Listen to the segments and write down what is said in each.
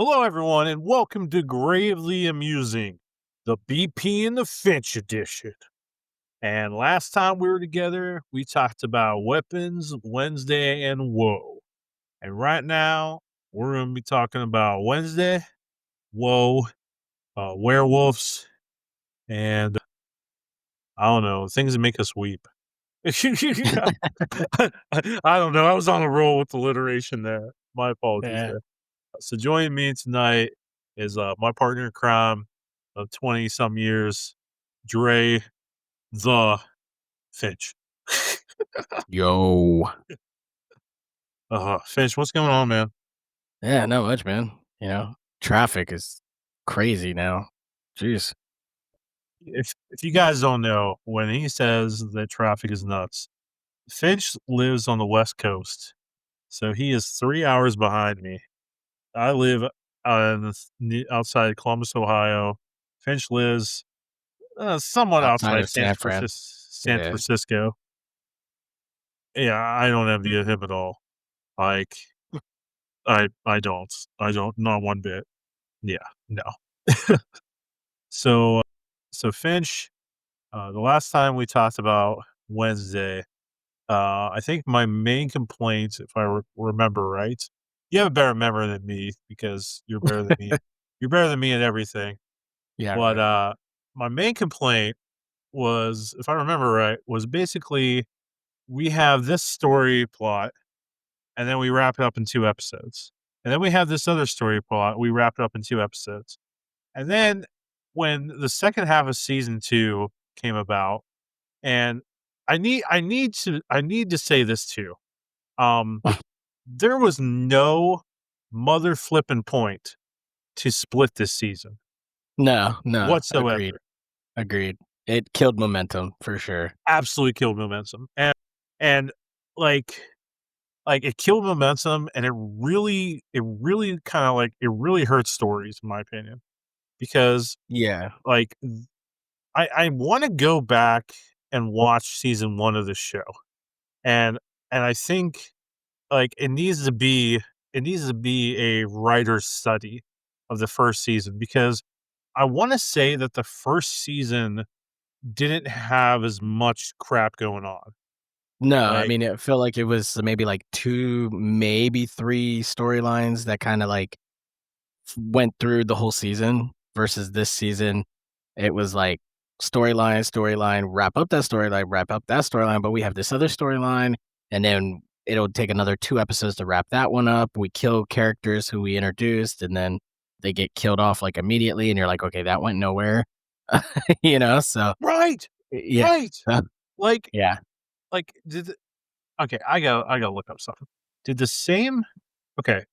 Hello, everyone, and welcome to Gravely Amusing, the BP and the Finch edition. And last time we were together, we talked about weapons, Wednesday, and Whoa. And right now, we're going to be talking about Wednesday, Whoa, werewolves, and I don't know, things that make us weep. I don't know. I was on a roll with alliteration there. My apologies Yeah. there. So joining me tonight is my partner in crime of 20 some years, Dre the Finch. Yo. Finch, what's going on, man? Yeah, not much, man. Traffic is crazy now. Jeez. If you guys don't know, when he says that traffic is nuts, Finch lives on the West Coast, so he is 3 hours behind me. I live outside Columbus, Ohio. Finch lives somewhat Outside outside of San Fran. San Yeah. Francisco. Yeah, I don't envy him at all. Like, I don't, not one bit. Yeah, no. So, so Finch, the last time we talked about Wednesday, I think my main complaint, if I remember right, you have a better memory than me because you're better than me. You're better than me at everything. Yeah, But right. my main complaint was, if I remember right, was basically we have this story plot and then we wrap it up in 2 episodes. And then we have this other story plot, we wrap it up in 2 episodes. And then when the second half of season 2 came about, and I need to say this too. Um, there was no mother flipping point to split this season No. Agreed. whatsoever. Agreed. It killed momentum for sure. Absolutely killed momentum. And like it killed momentum, and it really kinda, like it really hurts stories, in my opinion, because, Yeah. like, I wanna go back and watch season 1 of this show, and I think, like, it needs to be a writer's study of the first season, because I wanna say that the first season didn't have as much crap going on. No, I Like, mean, it felt like it was maybe like 2, maybe 3 storylines that kinda, like, went through the whole season versus this season. It was like storyline, wrap up that storyline, but we have this other storyline, and then it'll take another 2 episodes to wrap that one up. We kill characters who we introduced, and then they get killed off, like, immediately, and you're like, "Okay, that went nowhere." So, right! yeah. Right! Like Yeah. did the okay, I gotta look up something. Did the same Okay.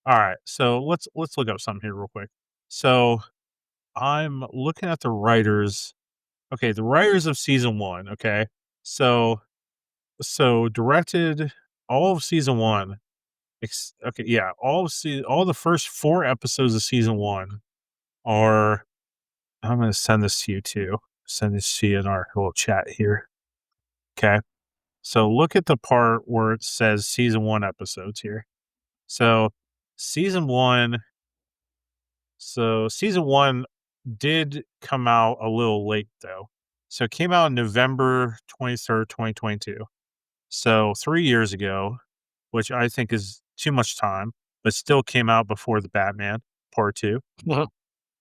Alright, so let's look up something here real quick. So, I'm looking at the writers. Okay, the writers of season 1, okay? So directed all of season 1, okay, yeah, all the first 4 episodes of season 1 are I'm gonna send this to you too. Send this to you in our little chat here, okay? So look at the part where it says season 1 episodes here. So season 1 season 1 did come out a little late though. So it came out on November 23rd, 2022. So 3 years ago, which I think is too much time, but still came out before the Batman Part 2.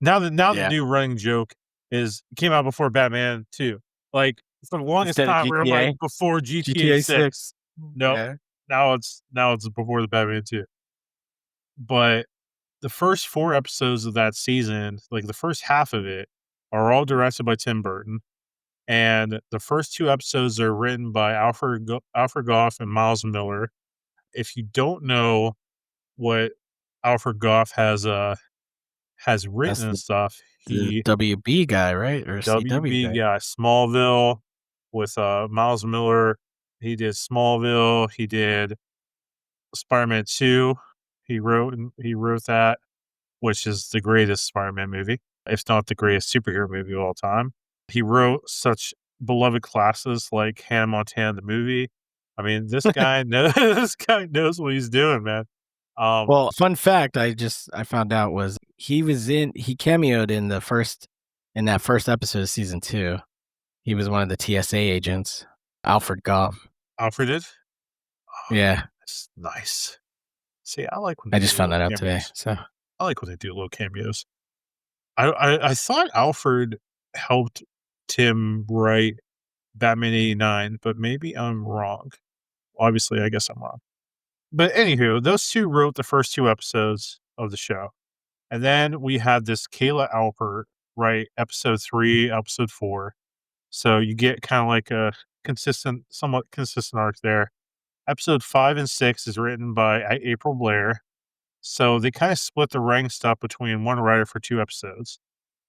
Now the Yeah. new running joke is it came out before Batman 2. Like, for the longest Instead of time, we were like, GTA, before GTA GTA 6. 6. Nope. Yeah. Now it's before the Batman 2. But the first 4 episodes of that season, like, the first half of it, are all directed by Tim Burton, and the first 2 episodes are written by Alfred Goff and Miles Miller. If you don't know what Alfred Goff has written That's and the stuff, the he WB guy, right? Or CW WB guy? guy, Smallville with, Miles Miller. He did Smallville, he did Spider-Man 2. He wrote that, which is the greatest Spider-Man movie, if not the greatest superhero movie of all time. He wrote such beloved classics like Hannah Montana the movie. I mean, this guy knows this guy knows what he's doing, man. Well, fun fact I found out was he cameoed in that first episode of season 2. He was one of the TSA agents, Alfred Goff. Alfred did. Yeah, That's nice. See, I like when I they just do found little that out today. cameos. So, I like when they do little cameos. I thought Alfred helped Tim write Batman '89, but maybe I'm wrong. Obviously, I guess I'm wrong. But anywho, those two wrote the first 2 episodes of the show. And then we had this Kayla Alpert write episode 3, episode 4. So you get kind of like a somewhat consistent arc there. Episode 5 and 6 is written by April Blair. So they kind of split the rank stuff between one writer for 2 episodes.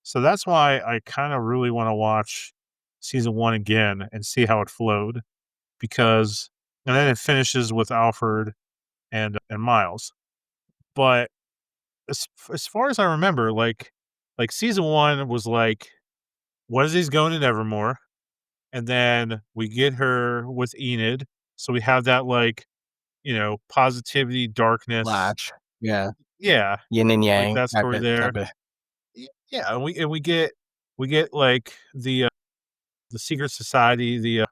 So that's why I kind of really want to watch season 1 again and see how it flowed because and then it finishes with Alfred and Miles. But as far as I remember, like season 1 was like Wednesday's going to Nevermore, and then we get her with Enid. So we have that like, positivity, darkness. Latch. Yeah, Yeah, yin and like yang that story there. type of. Yeah, and we get like the secret society, uh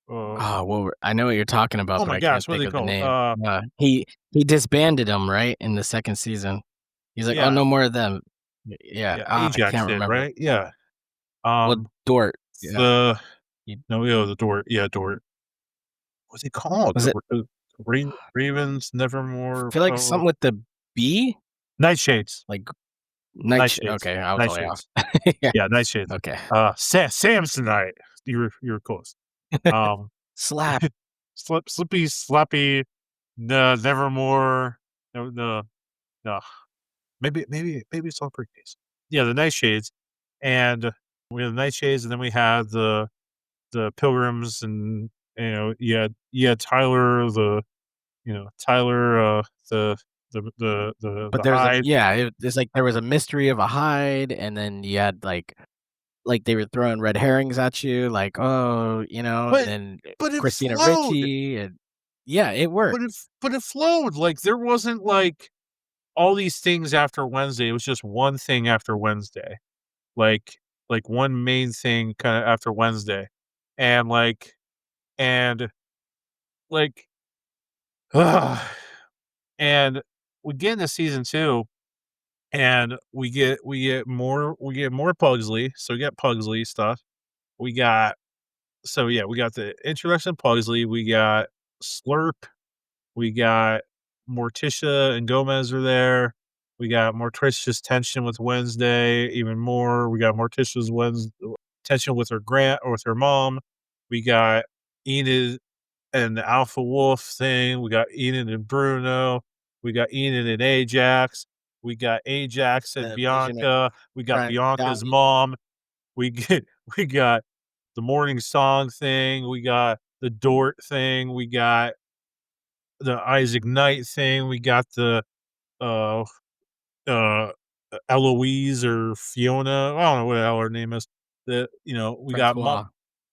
Oh, well, I know what you're talking about, oh but my I gosh, can't what are think they of the called? name. He disbanded them, right, in the 2nd season. He's like, "Oh, Yeah, no more of them." Yeah, yeah, I Ajax can't did, remember. right? Yeah. Well, Um Dort, yeah. the He no, yeah, the Dort. Yeah, Dort. What's it called? was it Ravens I Nevermore. feel like Oh, something with the B? Nightshades. Like Nightshades. okay, I was way off. Nightshades. Yeah, Yeah, Nightshades. okay. Samsonite. You were close. Um, Slap. Slippy, Slappy, no, Nevermore. No, no, no. Maybe it's all pre-case. Yeah, the Nightshades, and we have the Nightshades, and then we had the Pilgrims, and you had Tyler, But the there's a Hyde. yeah, it's like there was a mystery of a hide, and then you had, like, they were throwing red herrings at you, like, "Oh," and But then but it Christina flowed. Ricci, and yeah, it But worked. it flowed. Like there wasn't like all these things after Wednesday. It was just one thing after Wednesday. Like one main thing kind of after Wednesday. And and like and we get into season 2 and we get more Pugsley. So we got Pugsley stuff. We got so yeah, we got the introduction of Pugsley, we got Slurp. We got Morticia and Gomez are there. We got Morticia's tension with Wednesday, even more. We got Morticia's tension with her grant or with her mom. We got Enid and the Alpha Wolf thing. We got Enid and Bruno. We got Enid and Ajax. We got Ajax and The vision of Bianca. We got trying Bianca's dying. mom. We get we got the morning song thing. We got the Dort thing. We got the Isaac Knight thing. We got the uh uh Eloise or Fiona. I don't know what the hell her name is. We got Francois.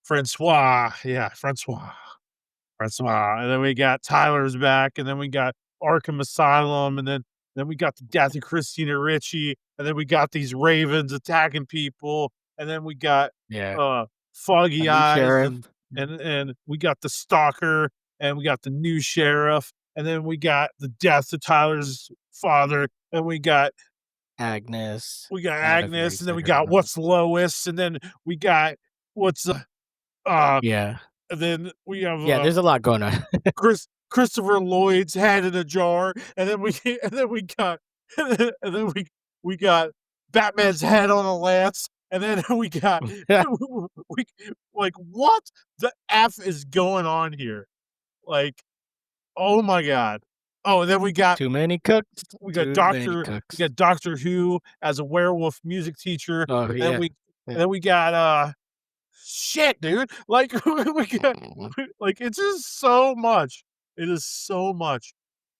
Francois. Yeah, Francois. Francois. And then we got Tyler's back, and then we got Arkham Asylum, and then we got the death of Christina Ricci, and then we got these ravens attacking people, and then we got Yeah, uh a Foggy new Eyes, sheriff, and we got the stalker, and we got the new sheriff, and then we got the death of Tyler's father, and Agnes. we got I don't know if you already Agnes, and then said we her or got not. what's Lois, and then we got what's uh Yeah. and then we have Yeah, there's a lot going on. Christopher Lloyd's head in a jar, and then we and then we got and then we got Batman's head on a lance, and then we got we like what the f is going on here? Like, oh my god! Oh, and then Too many cooks, too many We cooks. got Doctor Who as a werewolf music teacher, Oh, and then yeah. we Yeah. and then we got shit, dude. Like we got like it's just so much. It is so much.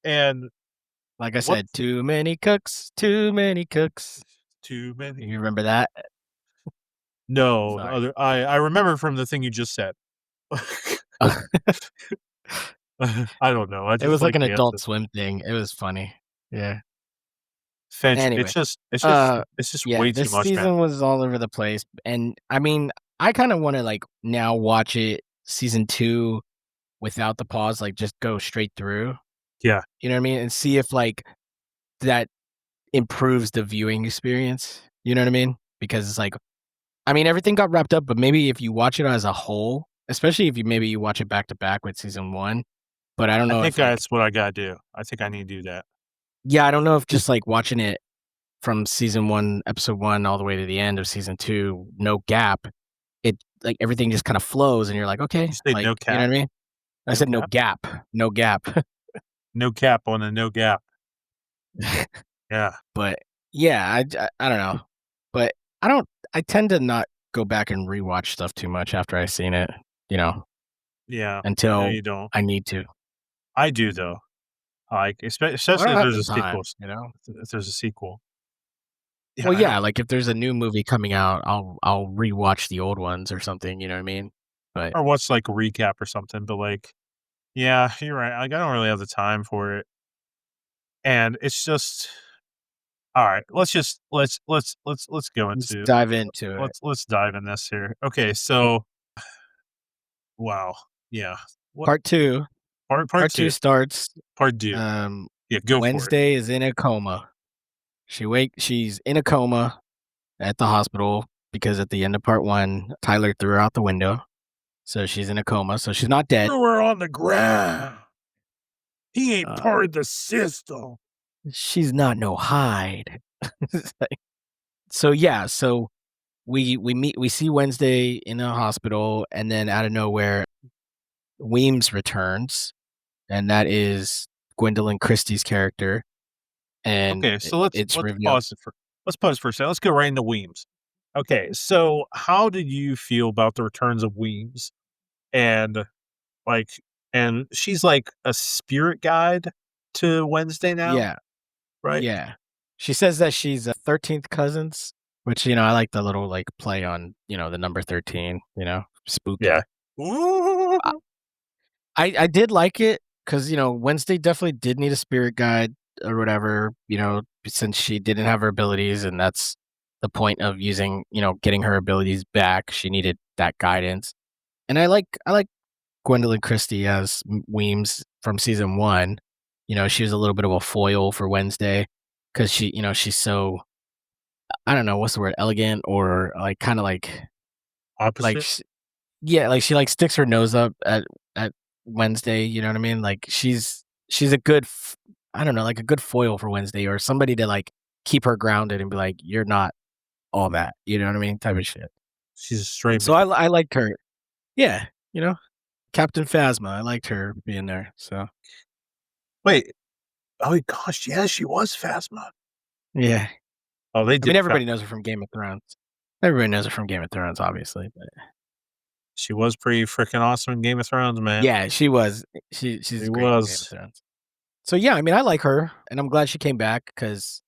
And Like I what said, too many cooks, too many cooks. too many You remember that? no, Sorry. I remember from the thing you just said. I don't know. I It just was like like an Adult dancing. Swim thing. It was funny. Yeah. Finch, Anyway, it's just yeah, way too this much, man. season was all over the place, and I mean, I kinda wanna, like, now watch it season 2 without the pause, like, just go straight through, Yeah, you know what I mean? And see if, like, that improves the viewing experience, you know what I mean? Because it's like I mean, everything got wrapped up, but maybe if you watch it as a whole, especially if you watch it back to back with season 1, but I don't I know think if, like that's what I gotta do. I think I need to do that. yeah, I don't know if Just just, like, watching it from season 1, episode 1, all the way to the end of season 2, no gap, it like, everything just kinda flows, and you're like, you "Okay," say like, no you know cap? what I mean? I No said no cap? gap, no gap. No cap on a no gap. Yeah, But, yeah, I don't know. But I tend to not go back and rewatch stuff too much after I've seen it, you know, yeah. I know until you don't. I need to. I do though. Like, I especially don't if have there's the a time, sequel. you know? If there's a sequel. Yeah, Well, I yeah, don't. like, if there's a new movie coming out, I'll rewatch the old ones or something, you know what I mean? But Or watch, like, a recap or something, but, like, yeah, you're right. Like, I don't really have the time for it, and it's just alright, let's go let's into dive into it. let's dive in this here. Okay, so wow, yeah. What Part 2 part Part 2 2? starts, Part 2. um, Yeah, go for it. Wednesday is in a coma. She's in a coma at the hospital because at the end of part 1, Tyler threw her out the window, so she's in a coma, so she's not dead. Threw her on the ground. He ain't Uh, part of the system. she's not no hide. It's like so, yeah, so we see Wednesday in a hospital, and then out of nowhere, Weems returns, and that is Gwendolyn Christie's character, and Okay, so it's revealed let's pause for a second. Let's go right into Weems. Okay, so how did you feel about the returns of Weems? And like and she's like a spirit guide to Wednesday now, yeah, right? yeah. She says that she's, 13th cousins, which, I like the little, like, play on, the number 13, Yeah. spooky. I Ooh. I did like it because Wednesday definitely did need a spirit guide or whatever, since she didn't have her abilities, and that's the point of using getting her abilities back, she needed that guidance. And I like Gwendolyn Christie as Weems from season 1. She was a little bit of a foil for Wednesday because she's so I don't know, what's the word, elegant or, like, kinda like Opposite? sh yeah, like, she, like, sticks her nose up at Wednesday, you know what I mean? Like, she's a good I don't know, like, a good foil for Wednesday or somebody to, like, keep her grounded and be like, "You're not all that," you know what I mean? Type of shit. She's a stray So man. I liked her. Yeah, Captain Phasma, I liked her being there, so Wait, oh gosh, yeah, she was Phasma. yeah. Oh, they I mean, did everybody Phasma. knows her from Game of Thrones. Everybody knows her from Game of Thrones, obviously, but She was pretty freaking awesome in Game of Thrones, man. yeah, she was. She She's great in Game of was. Thrones. So, yeah, I mean, I like her, and I'm glad she came back because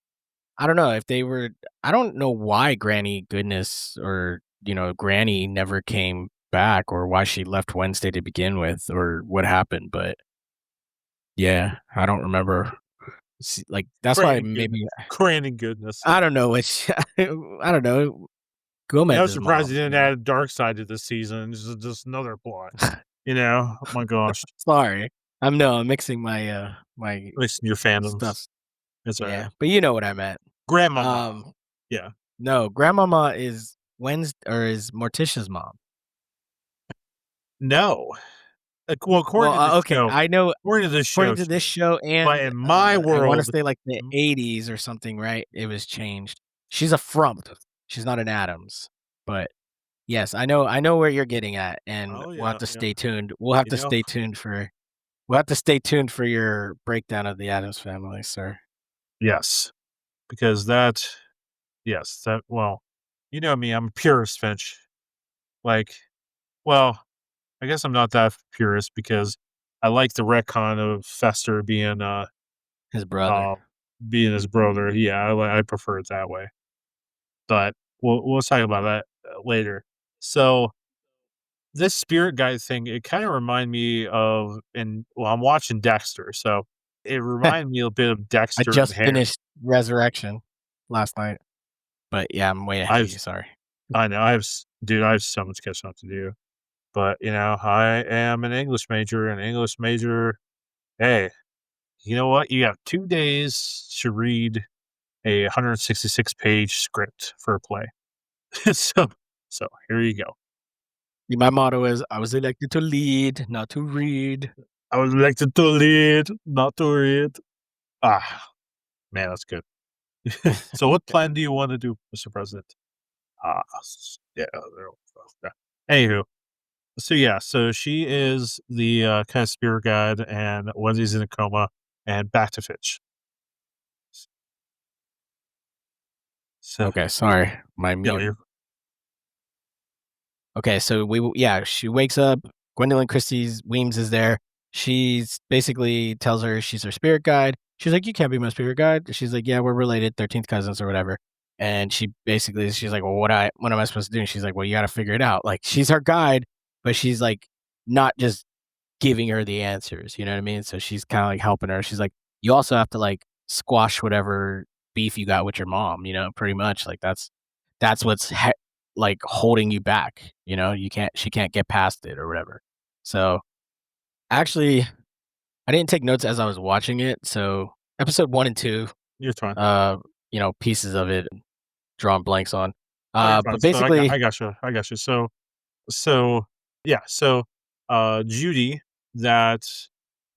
I don't know if they were I don't know why Granny Goodness or, Granny never came back or why she left Wednesday to begin with or what happened, but yeah, I don't remember. Like, that's why Granny goodness. maybe Granny goodness. I don't know which I don't know, Yeah, I'm Gomez's surprised mom, they didn't add a dark side to this season. This is just another plot. You know? Oh my gosh. Sorry. I'm mixing my Listen, your fandoms. stuff. It's alright. Yeah, but you know what I meant. Grandmama. Um, Yeah. no, grandmama is is Morticia's mom. No. Well, Well, according to the okay, show I know according to she this is. show But and, in my I wanna world say, like, the m '80s or something, right? It was changed. She's a frump. She's not an Addams. But, yes, I know where you're getting at, and oh, we'll have yeah, to yeah. stay tuned. We'll have to stay tuned for your breakdown of the Addams Family, sir. Yes. Because that yes, that well, you know me, I'm a purist, Finch. Like, well, I guess I'm not that purist because I like the retcon of Fester His brother. uh, being his brother. Yeah, I prefer it that way. But we'll talk about that, later. So this spirit guide thing, it kinda remind me of and well, I'm watching Dexter, so it reminded me a bit of I Dexter and just Harry. finished Resurrection last night, but yeah, I'm way ahead of I've you, sorry. I know, I have so much catching up to do, but, I am an English major, and English major hey, you know what? You have 2 days to read a 166-page script for a play. So so here you go. My motto is, "I was elected to lead, not to read." I was elected to lead, not to read. Ah, man, that's good. So what plan do you wanna do, Mr. President? Yeah, yeah. Anywho, so yeah, so she is the, kinda spirit guide, and Wendy's in a coma, and back to Finch. So, Okay, sorry, my yeah, mute. you're Okay, so yeah, she wakes up, Gwendolyn Christie's Weems is there. She's basically tells her she's her spirit guide. She's like, "You can't be my spirit guide." She's like, "Yeah, we're related, 13th cousins or whatever." And she's like, "Well, what am I supposed to do?" And she's like, "Well, you gotta figure it out." Like, she's her guide, but she's, like, not just giving her the answers, you know what I mean? So she's kinda, like, helping her. She's like, "You also have to, like, squash whatever beef you got with your mom," pretty much, like, that's what's like, holding you back, she can't get past it or whatever. So, actually, I didn't take notes as I was watching it, so episode 1 and 2, you're fine. pieces of it, drawing blanks on. Oh, you're fine. But So basically I gotcha, I gotcha. So, yeah, so, Judy, that yes,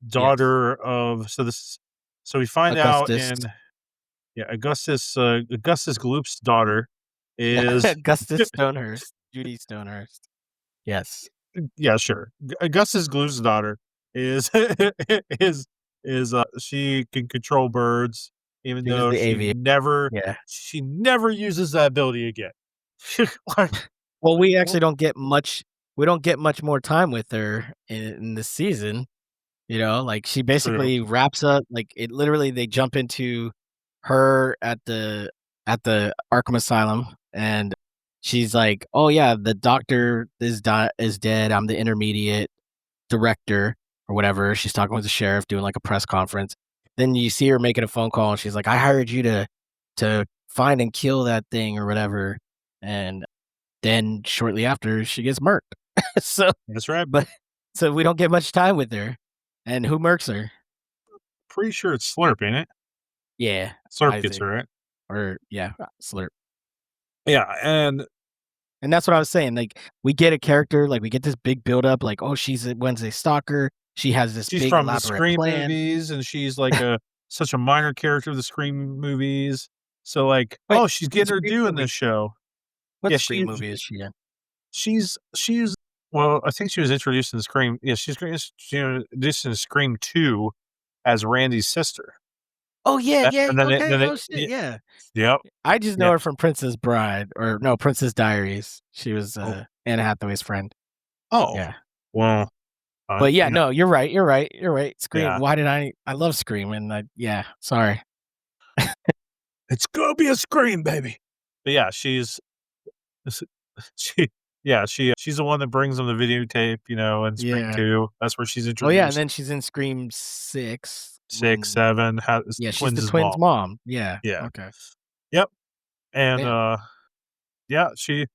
daughter of so we find out Augustus in yeah, Augustus Gloop's daughter is Augustus Stonehurst, Judy Stonehurst. Yes. yeah, sure. Augustus Gloop's daughter is is she can control birds, even She was though the aviator, yeah. she never uses that ability again. Like, Well, what we don't get much more time with her in this season. Like, she true. basically wraps up like, it literally they jump into her at the Arkham Asylum, and she's like, "Oh, yeah, the doctor is dead, I'm the intermediate director," or whatever. She's talking with the sheriff, doing, like, a press conference. Then you see her making a phone call, and she's like, "I hired you to find and kill that thing," or whatever, and then shortly after, she gets murked. So That's right. but so we don't get much time with her, and who murks her? Pretty sure it's Slurp, ain't it? Yeah, Slurp gets Isaac, her, right? or yeah, Slurp. Yeah, and And that's what I was saying, like, we get a character, like, we get this big buildup, like, "Oh, she's a Wednesday stalker, she has this she's big from the elaborate Scream plan." movies, and she's like a such a minor character of the Scream movies. So like, Wait, oh, she's what getting her Scream due in this movie show. what Yeah, Scream movie is she in? she's well, I think she was introduced in Scream. Yeah, she was introduced in Scream 2 as Randy's sister. Oh, yeah, That yeah, and okay, then oh, it shit, yeah, yeah. yep, I just yeah. know her from Princess Bride, or no, Princess Diaries. She was, Oh, Anne Hathaway's friend. oh, Yeah. well, But yeah, no, you're right, you're right. Scream. yeah. Why did I love Scream, and yeah, sorry. It's gonna be a Scream, baby. But yeah, she she's the one that brings them the videotape, in Scream Yeah. 2. That's where she's Oh, yeah, and introduced. then she's in Scream 6 6, when 7, has yeah, she's the twins' twins' mom. mom. Yeah, Yeah. okay. Yep, and, Damn. yeah, she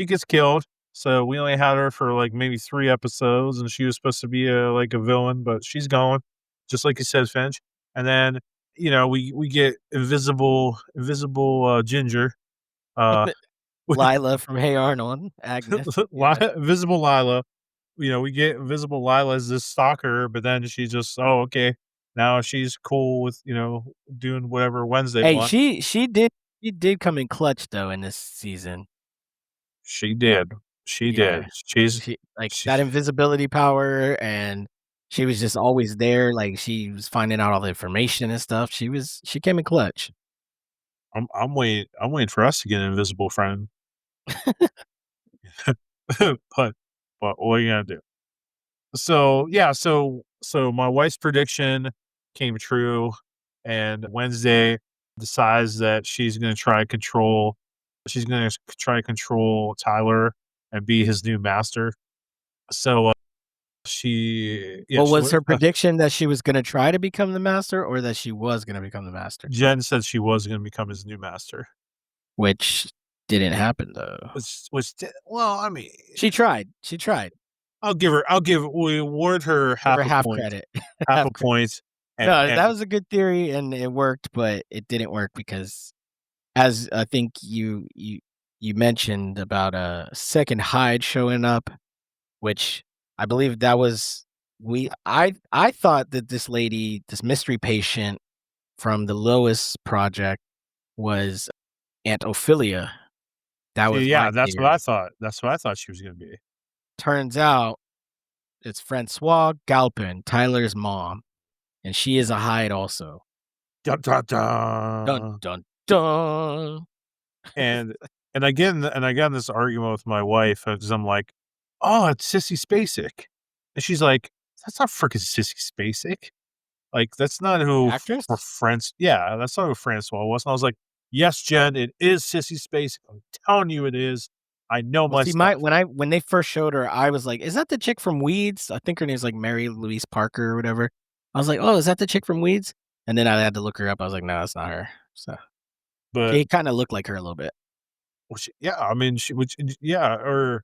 gets killed, so we only had her for, like, maybe 3 episodes, and she was supposed to be like, a villain, but she's gone, just like you said, Finch, and then, we get Ginger, uh, Lila from Hey Arnold, Agnes, Li yeah. Invisible Lila. We get Invisible Lila as this stalker, but then she just, "Oh, okay." Now she's cool with, doing whatever Wednesday Hey, want. she did come in clutch, though, in this season. She did. She did. Yeah. She's She like, she that invisibility power, and she was just always there, like, she was finding out all the information and stuff. She came in clutch. I'm waiting for us to get an invisible friend. But what are you gonna do? So, yeah, so my wife's prediction came true, and Wednesday decides that she's gonna try to control Tyler and be his new master. So she, yeah, Well, she was went. her prediction that she was gonna try to become the master or that she was gonna become the master? Jen said she was going to become his new master. Which didn't happen though. Well, I mean, She tried. She tried. we award her Give half her a half point, credit. half Half a credit. point, No, and that was a good theory and it worked, but it didn't work because as I think you mentioned about a second Hyde showing up, which I believe that was I thought that this lady, this mystery patient from the Lois project was Aunt Ophelia. That see, was yeah, my that's what I theory. thought. That's what I thought she was going to be. Turns out it's Francois Galpin, Tyler's mom, and she is a Hyde also. Dun, dun, Dun dun. dun dun. And I got in this argument with my wife because I'm like, "Oh, it's Sissy Spacek," and she's like, "That's not freaking Sissy Spacek. Like, that's not The who for actress? France. Yeah, that's not who Francois was." And I was like, "Yes, Jen, it is Sissy Spacek. I'm telling you, it is. I know Well, my see, my stuff." when they first showed her, I was like, "Is that the chick from Weeds?" I think her name's like Mary Louise Parker or whatever. I was like, "Oh, is that the chick from Weeds?" And then I had to look her up. I was like, "No, that's not her." So But she kind of looked like her a little bit. yeah, I mean, yeah, or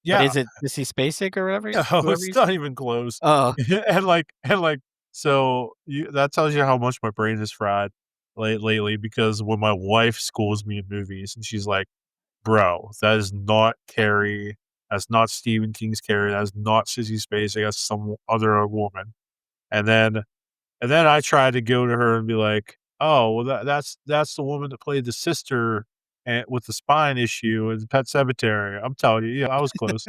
But yeah, is it Sissy Spacek or whatever? no, Whoever you it's said? not even close. Oh, And so that tells you how much my brain is fried lately because when my wife schools me in movies and she's like, "Bro, that is not Carrie. That's not Stephen King's Carrie. That is not Sissy Spacek. That's some other woman." And then I tried to go to her and be like, "Oh, well, that's the woman that played the sister with the spine issue in Pet Sematary. I'm telling you, yeah, I was close."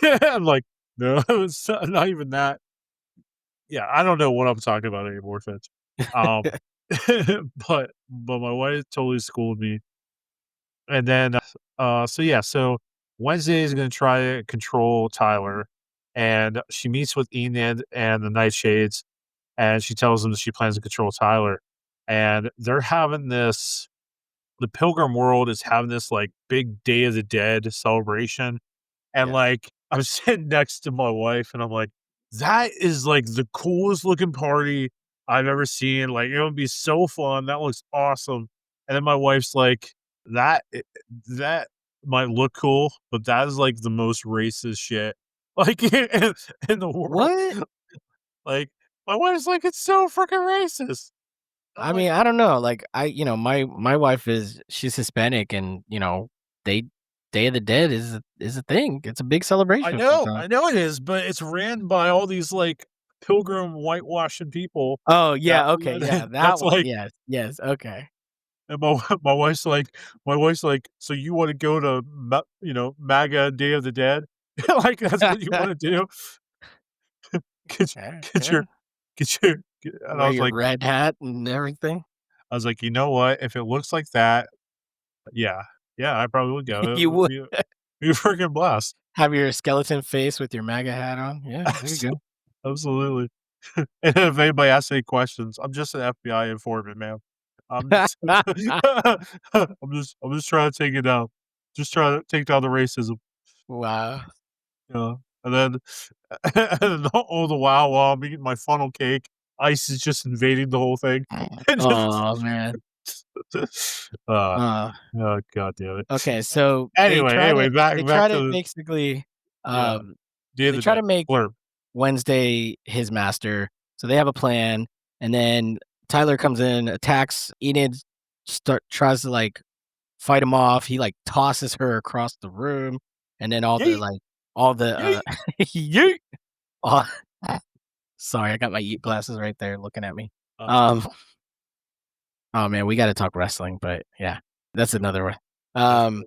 I'm like, "No, it's not even that." Yeah, I don't know what I'm talking about anymore, Finch. Um, but my wife totally schooled me. And then, so yeah, so Wednesday is gonna try to control Tyler, and she meets with Enid and the Nightshades, and she tells them that she plans to control Tyler. And they're having this the Pilgrim world is having this like big Day of the Dead celebration. And yeah. like I'm sitting next to my wife and I'm like, that is like the coolest looking party I've ever seen. Like it would be so fun. That looks awesome. And then my wife's like, that might look cool, but that is like the most racist shit like in the world. What? Like my wife's like, it's so freaking racist. I'm I like, mean, I don't know. Like my wife is she's Hispanic, and they Day of the Dead is a thing. It's a big celebration for them. I know it is, but it's ran by all these like pilgrim whitewashing people Oh that yeah, okay, yeah, that that's one. like Yes, yes, okay. and my wife's like, "So you wanna go to MAGA Day of the Dead? Like, that's what you wanna do? Get Yeah, get your yeah. get" and Wear your red hat and everything. I was like, "You know what? If it looks like that, yeah, yeah, I probably would go. It You would would be a freaking blast." have your skeleton face with your MAGA hat on. Yeah, there you Abso go. absolutely. And if anybody asks any questions, I'm just an FBI informant, man. I'm just I'm just trying to take it down. Just trying to take down the racism, Wow. you know? And then and all the while I'm eating my funnel cake, ice is just invading the whole thing. And just Oh, man. uh, Uh, oh god damn it. okay, so Anyway, they back try to to the basically, yeah, um Day of they the try Dead. to make Blurb. Wednesday his master. So they have a plan, and then Tyler comes in, attacks Enid, start tries to like fight him off. He like tosses her across the room, and then Yeet, all the yeet. yeet. All, sorry, I got my yeet glasses right there looking at me. Uh, Um, oh man, we got to talk wrestling, but yeah, that's another one. that's Um,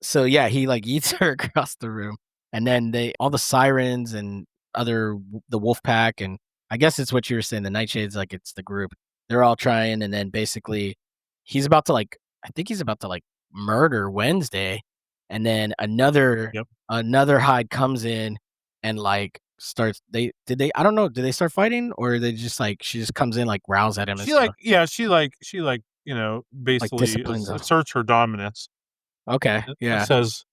So yeah, he like eats her across the room, and then they all the sirens and the wolf pack, and I guess it's what you were saying, the nightshades, like it's the group. They're all trying, and then basically he's about to like I think he's about to like murder Wednesday, and then yep. another Hyde comes in and like starts they I don't know, did they start fighting or they just like she just comes in like growls at him and She like stuff, yeah, she like, like basically disciplines him. asserts her dominance. Okay, It yeah. says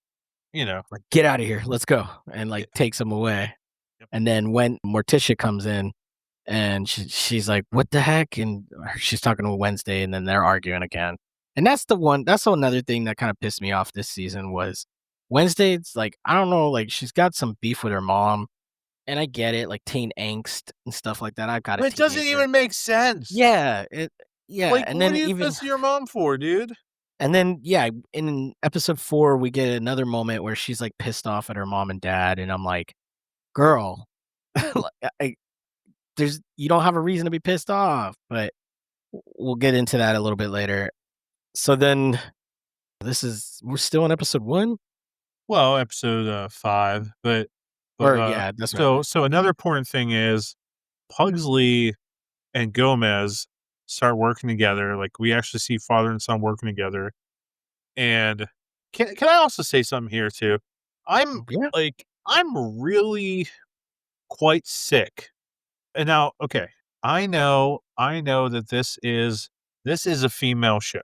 you know. like, "Get out of here, let's go," and Yeah. like takes him away. Yep. And then when Morticia comes in and she's like, "What the heck?" And she's talking to Wednesday, and then they're arguing again. And that's another thing that kind of pissed me off this season was Wednesday's like, I don't know, like she's got some beef with her mom, and I get it, like teen angst and stuff like that. I've got a But it doesn't teenager. even make sense. Yeah, yeah, Like, and what then are you even pissing your mom for, dude? yeah, in episode 4, we get another moment where she's like pissed off at her mom and dad, and I'm like, "Girl, like, there's you don't have a reason to be pissed off." But we'll get into that a little bit later. So then we're still in episode 1? Well, episode 5, but Or yeah, that's right. so another important thing is Pugsley and Gomez start working together. Like we actually see father and son working together. And can I also say something here too? I'm Yeah. I'm really quite sick. And now, okay, I know that this is a female show.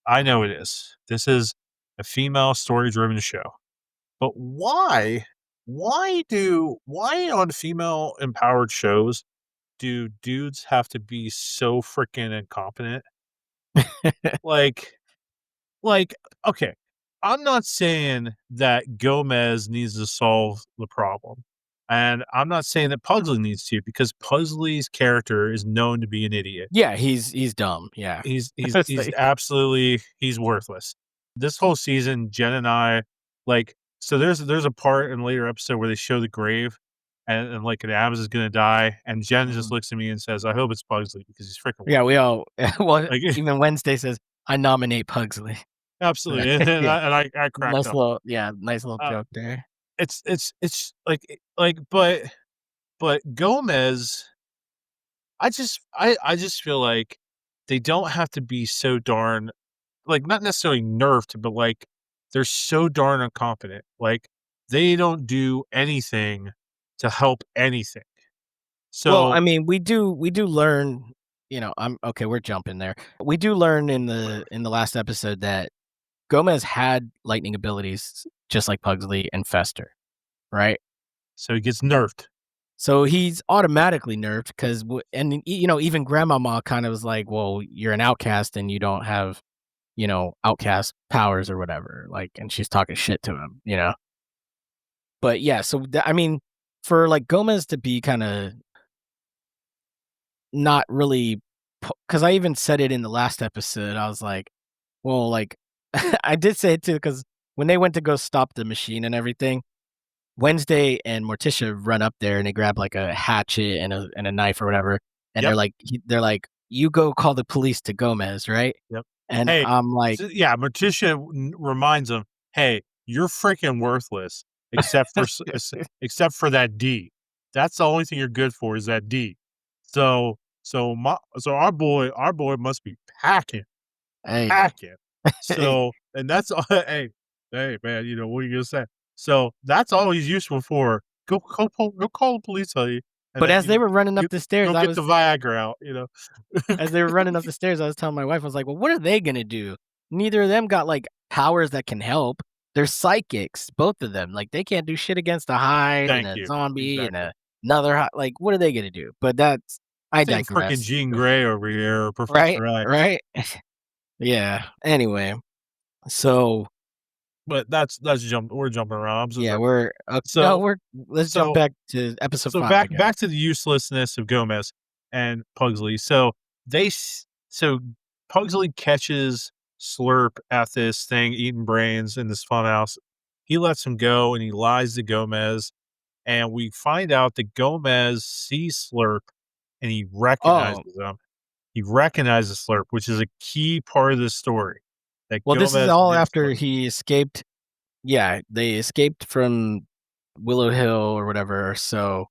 I know it is. This is a female story driven show. But why on female empowered shows do dudes have to be so freaking incompetent? Like like, okay, I'm not saying that Gomez needs to solve the problem, and I'm not saying that Pugsley needs to because Pugsley's character is known to be an idiot. Yeah, he's dumb, yeah. He's Like, absolutely he's worthless. This whole season, Jen and I so there's a part in a later episode where they show the grave and like, an Abs is gonna die, and Jen just mhm. looks at me and says, "I hope it's Pugsley because he's freaking Yeah, we worthless." all well, Like, even Wednesday says, "I nominate Pugsley." absolutely, and Yeah, I cracked up. nice little Uh, joke there. it's but Gomez, I just feel like they don't have to be so darn like, not necessarily nerfed, but, like, they're so darn incompetent. Like, they don't do anything to help anything. Well, I So mean, we do learn, I'm okay, we're jumping there. We do learn in the last episode that Gomez had lightning abilities just like Pugsley and Fester, right? so he gets nerfed. So he's automatically nerfed because, even Grandmama kind of was like, "Well, you're an outcast and you don't have, outcast powers or whatever." Like, and she's talking shit to him. But yeah, so I mean, for like Gomez to be kind of not really, because I even said it in the last episode. I was like, well, like, I did say it too because when they went to go stop the machine and everything, Wednesday and Morticia run up there and they grab like a hatchet and a knife or whatever, and Yep, they're like, "You go call the police to Gomez, right?" yep. And Hey, I'm like, yeah, Morticia reminds him, "Hey, you're freaking worthless except for that D. That's the only thing you're good for is that D. So our boy must be packing, "Hey, packing. So and that's all hey, man, what are you gonna say? So that's all he's useful for. Go call the police on you, and but then, as they were running up you the stairs, go get the Viagra out. as they were running up the stairs, I was telling my wife, I was like, "Well, what are they gonna do? Neither of them got like powers that can help. They're psychics, both of them. Like they can't do shit against a Hyde and Thank a you. zombie and Exactly. another like what are they gonna do?" But I Same freaking digress. Jean Grey over here, or Right? Professor X. Right? Yeah. Anyway, so But we're jumping around. I'm so yeah, sorry. no, So let's jump so back to episode so 5, I back guess. to the uselessness of Gomez and Pugsley. So Pugsley catches Slurp at this thing eating brains in this funhouse. He lets him go and he lies to Gomez, and we find out that Gomez sees Slurp and he Oh, recognizes him. He recognizes Slurp, which is a key part of this story. That well, this is Gomez all knew after Slurp. he escaped. Yeah, they escaped from Willow Hill or whatever. So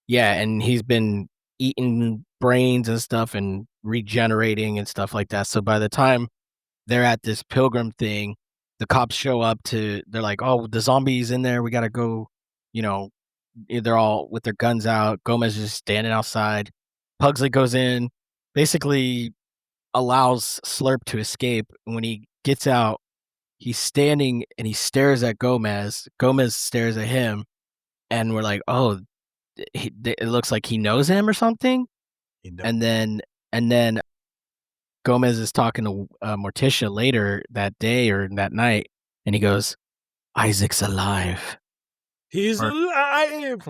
yeah, and he's been eating brains and stuff and regenerating and stuff like that. So by the time they're at this pilgrim thing, the cops show up they're like, "Oh, the zombies in there. We gotta go." You know, they're all with their guns out. Gomez is just standing outside. Pugsley goes in, basically allows Slurp to escape. When he gets out, he's standing and he stares at Gomez. Gomez stares at him, and we're like, oh, it looks like he knows him or something. You know, And then Gomez is talking to Morticia later that day or that night, and he goes, "Isaac's alive." he's Or alive.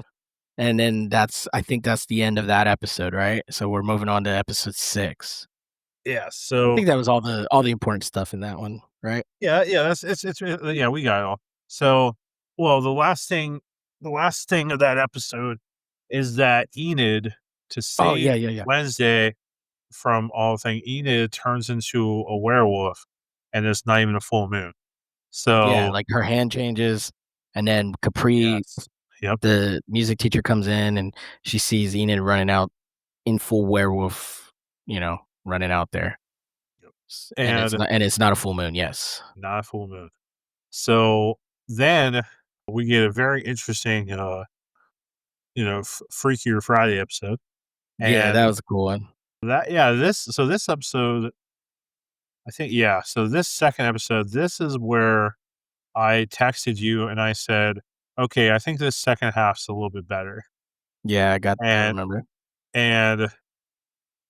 and then I think that's the end of that episode, right? So we're moving on to episode 6. Yeah. I So think that was all the important stuff in that one, right? yeah, yeah. That's yeah. We got it all. So well, the last thing of that episode is that Enid, to Oh yeah, save yeah, yeah, Wednesday from all thing, Enid turns into a werewolf, and it's not even a full moon. yeah. So Like her hand changes, and then Capri, yes, yep, the music teacher, comes in, and she sees Enid running out in full werewolf, running out there, yep, and and it's not a full moon. Yes. not a full moon. So then we get a very interesting, Freakier Friday episode, Yeah, that and was a cool one. this episode, I think, yeah. So this second episode, this is where I texted you and I said, okay, I think this second half's a little bit better, Yeah, I and remember. and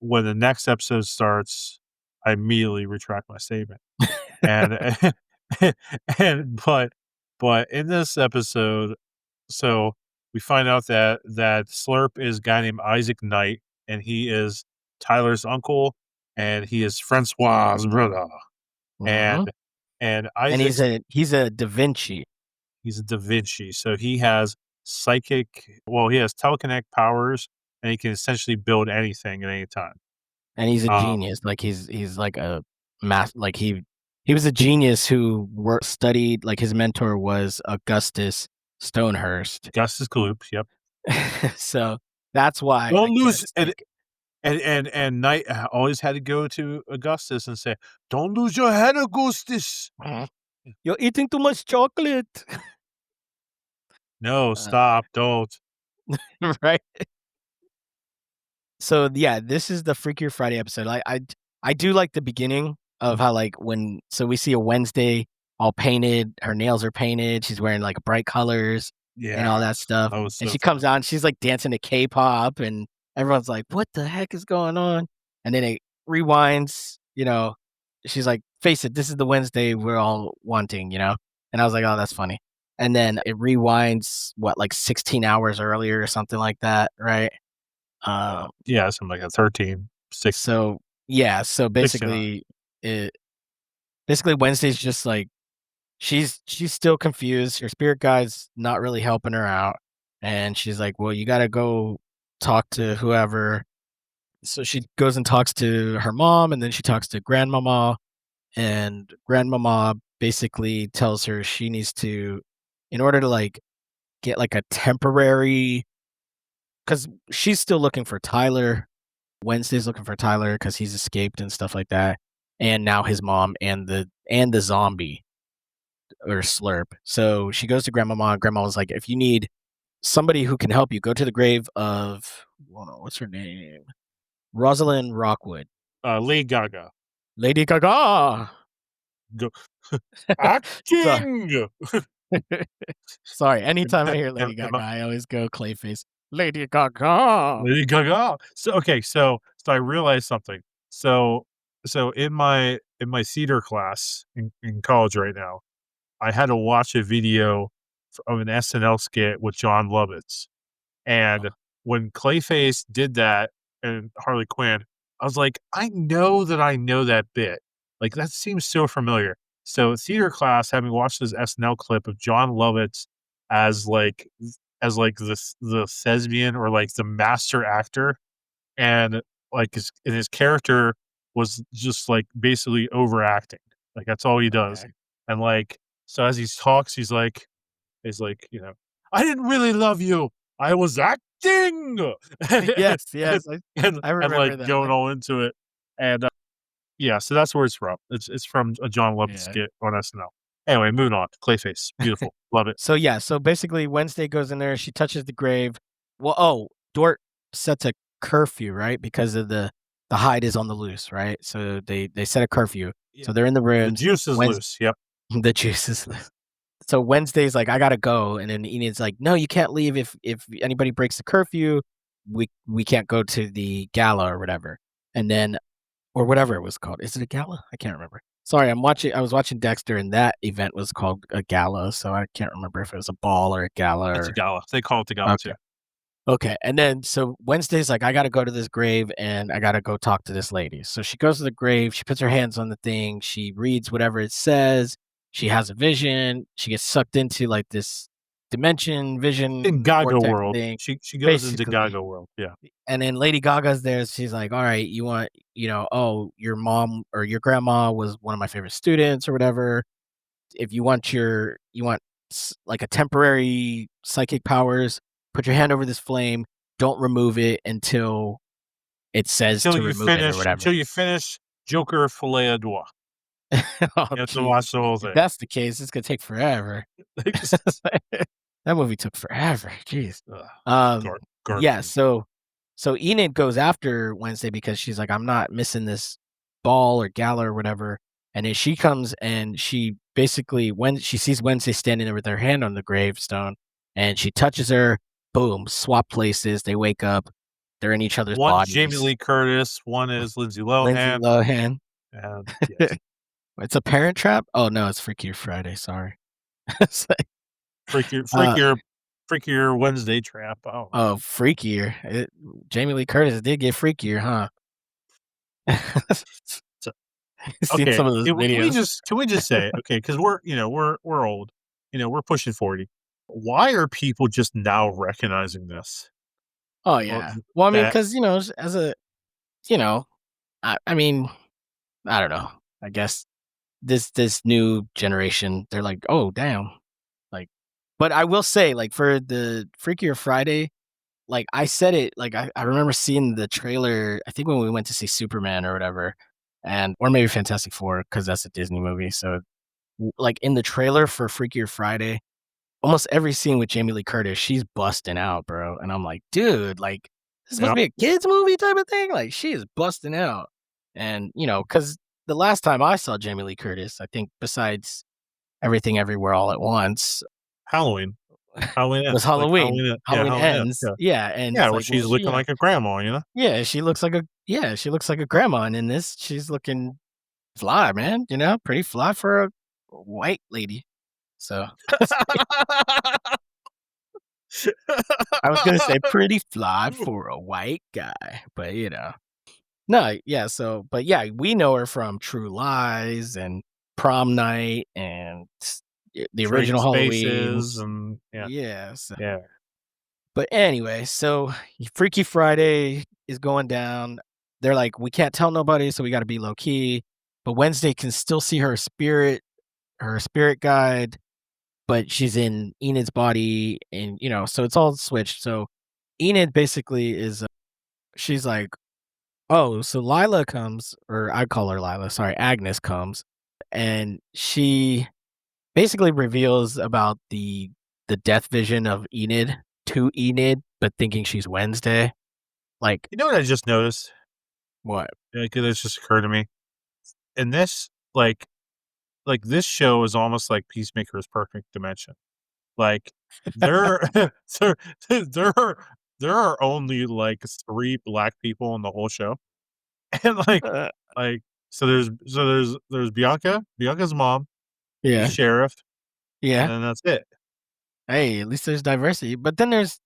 when the next episode starts, I immediately retract my statement. And and but in this episode, so we find out that Slurp is a guy named Isaac Knight, and he is Tyler's uncle, and he is Francois's brother. Mhm. And and And Isaac's he's a Da Vinci, he's a Da Vinci, so he has he has telekinetic powers, and he can essentially build anything at any time. and he's a Um, genius. Like he's like a math. Like he was a genius who studied. Like his mentor was Augustus Stonehurst. Gus's Gloop, yep. So that's why I Don't lose guess like and Knight always had to go to Augustus and say, "Don't lose your head, Augustus." Mhm. You're eating too much chocolate, "No, uh, stop, don't." right? So yeah, this is the Freakier Friday episode. I do like the beginning of how like we see a Wednesday all painted, her nails are painted, she's wearing like bright colors and all Yeah, that stuff. that was And so she comes fun. on, she's like dancing to K-pop and everyone's like, "What the heck is going on?" And then it rewinds, she's like, "Face it, this is the Wednesday we're all wanting." And I was like, "Oh, that's funny." And then it rewinds what like 16 hours earlier or something like that, right? Um Yeah, something like that, 13, 16, so yeah, so 69. it basically Wednesday's just like she's still confused. Her spirit guide's not really helping her out. And she's like, "Well, you gotta go talk to whoever." So she goes and talks to her mom, and then she talks to grandmama, and grandmama basically tells her she needs to, in order to like get like a temporary, because she's still looking for Tyler. Wednesday's looking for Tyler because he's escaped and stuff like that, and now his mom and the zombie or Slurp. So she goes to Grandmama. And Grandma was like, "If you need somebody who can help you, go to the grave of hold on, what's her name? Rosalind Rockwood, Lady Gaga. Lady Gaga." Go So acting! sorry. Anytime I hear Am Lady am I Gaga, I always go Clayface. Lady Gaga. Lady Gaga. So, okay, so I realized something. So so in my theater class in college right now, I had to watch a video of an SNL skit with John Lovitz. And when Clayface did that and Harley Quinn, I was like, "I know that I know that bit. Like, that seems so familiar." So theater class, having watched this SNL clip of John Lovitz as like the thespian or like the master actor, and his character was just like basically overacting. Like that's all he does. Okay. And like so as he talks, "I didn't really love you. I was acting." Yes, And yes. I remember like, that. going all into it, and, yeah, so that's where it's from. It's from a John Lovitz Yeah. skit on SNL. Anyway, moving on. Clayface, beautiful, love it. So yeah, so basically Wednesday goes in there, she touches the grave. Well, Dort sets a curfew, right? Because of the hide is on the loose, right? So they set a curfew. Yeah. So they're in the The rooms. juice is loose, yep. The juices. So Wednesday's like, I gotta go, and then Enid's like, no, you can't leave if anybody breaks the curfew, we can't go to the gala or whatever. And then or whatever it was called. Is it a gala? I can't remember. Sorry, I was watching Dexter and that event was called a gala, so I can't remember if it was a ball or a gala It's a or gala. They call it the gala too. okay. Okay. And then so Wednesday's like, I gotta go to this grave and I gotta go talk to this lady. So she goes to the grave, she puts her hands on the thing, she reads whatever it says, she has a vision, she gets sucked into like this dimension, In vision, Gaga vortex world. thing, She goes into basically. Gaga world. Yeah. And then Lady Gaga's there. She's like, "All right, you want, oh, your mom or your grandma was one of my favorite students or whatever. If you want like a temporary psychic powers, put your hand over this flame. Don't remove it until it says to remove it or whatever." Until you finish Joker Filet à Doigt. Oh, You have to jeez. watch the whole If thing. that's the case, it's gonna take forever. That movie took forever. Jeez. Ugh, Um, garbage yeah, movie. so Enid goes after Wednesday because she's like, I'm not missing this ball or gala or whatever. And then she comes and she basically when she sees Wednesday standing there with her hand on the gravestone and she touches her, boom, swap places, they wake up, they're in each other's One's Jamie bodies. Lee Curtis, one is Lindsay Lindsay Lohan, Lohan. and yes, It's a parent trap? Oh no, it's Freaky Friday, sorry. It's like, freakier, uh freakier, freakier Wednesday trap. I don't know. oh, freakier. Jamie Lee Curtis did get freakier, huh? So, Seen okay, some of those videos. can we just say okay because we're old, we're pushing 40. Why are people just now recognizing this? Oh, Well, yeah. Well, I mean, that because as a you know, I mean, I don't know. I guess this new generation, they're like, "Oh, damn." Like but I will say, like, for the Freakier Friday, like, I said it, like, I remember seeing the trailer, I think when we went to see Superman or whatever, and or maybe Fantastic Four because that's a Disney movie, so, like, in the trailer for Freakier Friday, almost every scene with Jamie Lee Curtis, she's busting out, bro, and I'm like, "Dude, like, this is supposed yeah, to be a kids movie type of thing?" Like, she is busting out, and, because the last time I saw Jamie Lee Curtis, I think besides Everything Everywhere All at Once, Halloween, Halloween was ends, like Halloween. Halloween, yeah, Halloween Halloween ends, Ends. yeah, Yeah, and yeah, it's where like, well, she's looking like a grandma. she looks like a grandma, and in this, she's looking fly, man, pretty fly for a white lady, so I was gonna say pretty fly for a white guy, but, No, yeah, so but, yeah, we know her from True Lies and Prom Night and the Trading original Spaces Halloweens. and yeah, Yeah, so yeah. but anyway, so Freaky Friday is going down. They're like, "We can't tell nobody, so we gotta be low key." But Wednesday can still see her spirit guide, but she's in Enid's body and, so it's all switched. So Enid basically is, she's like, "Oh, so Lila comes," or I call her Lila, sorry, Agnes comes, and she basically reveals about the death vision of Enid to Enid, but thinking she's Wednesday. Like, You know what I just noticed? what? Like, it just occurred to me. In this, this show is almost like Peacemaker's Perfect Dimension. Like, there there there are there are only, like, 3 black people in the whole show, and, like, there's Bianca's mom, the Yeah, sheriff, and yeah. then that's it. Hey, at least there's diversity, but then there's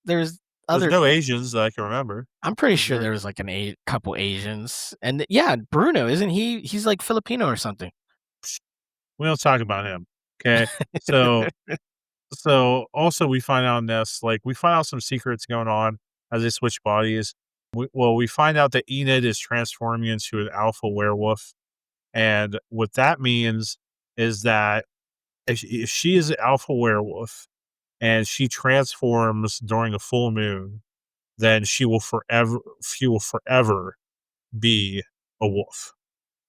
There's other no Asians that I can remember. I'm pretty Is sure there? there was, like, a couple Asians, and yeah, Bruno, isn't he's, like, Filipino or something. We don't talk about him, okay? So also we find out in this, we find out some secrets going on as they switch bodies. We find out that Enid is transforming into an alpha werewolf, and what that means is that if she is an alpha werewolf and she transforms during a full moon, then she will forever be a wolf.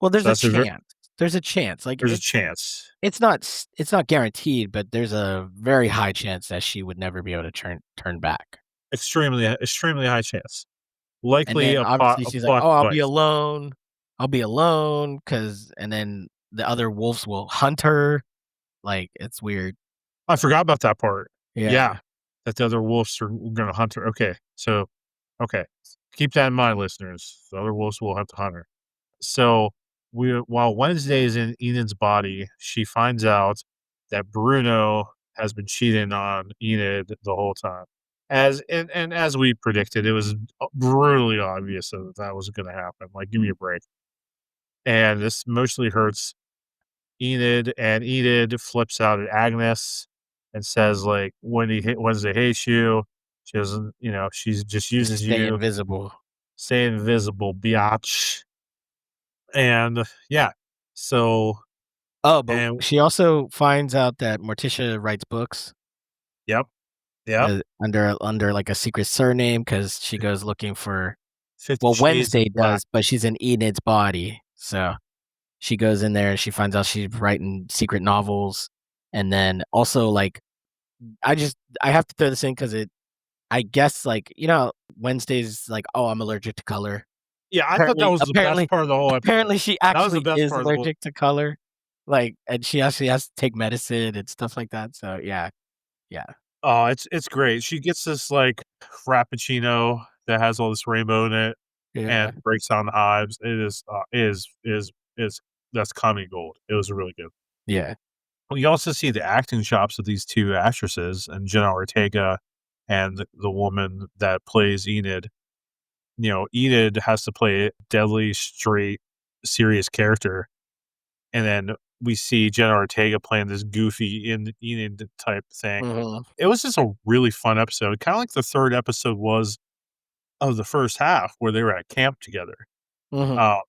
Well, there's So a that's a ver chance. There's a chance, like, there's a chance. it's not guaranteed, but there's a very high chance that she would never be able to turn back. Extremely high chance. And Likely then, obviously, a she's like, plot "Oh, device. I'll be alone, 'cause," and then the other wolves will hunt her. Like, it's weird. I forgot about that part. Yeah, Yeah. that the other wolves are gonna hunt her. Okay, so okay, keep that in mind, listeners. The other wolves will have to hunt her. So while Wednesday is in Enid's body, she finds out that Bruno has been cheating on Enid the whole time. And as we predicted, it was brutally obvious that that was going to happen. Like, give me a break. And this mostly hurts Enid, and Enid flips out at Agnes and says, like, Wednesday hates you. She doesn't, she just Just uses stay you. invisible. Stay invisible, biatch. And yeah, so Oh, but and she also finds out that Morticia writes books, yep, yep. under, like, a secret surname because she goes looking for 50 well, Shades of Wednesday Black. does, but she's in Enid's body, so she goes in there and she finds out she's writing secret novels, and then also, like, I have to throw this in because I guess, like, Wednesday's like, "Oh, I'm allergic to color." Yeah, I thought that Apparently was the best apparently part of the whole episode. apparently she That was the actually best is part of the whole. allergic to color, like, and she actually has to take medicine and stuff like that, so yeah, yeah, Oh, it's great. She gets this, like, frappuccino that has all this rainbow in it and yeah, breaks down the hives. It is that's comedy gold. It was really good. yeah, We also see the acting chops of these 2 actresses, and Jenna Ortega and the woman that plays Enid. Enid has to play a deadly, straight, serious character, and then we see Jenna Ortega playing this goofy in Enid type thing. mhm, It was just a really fun episode, kinda like the 3rd episode was of the first half where they were at camp together. mhm. Uh,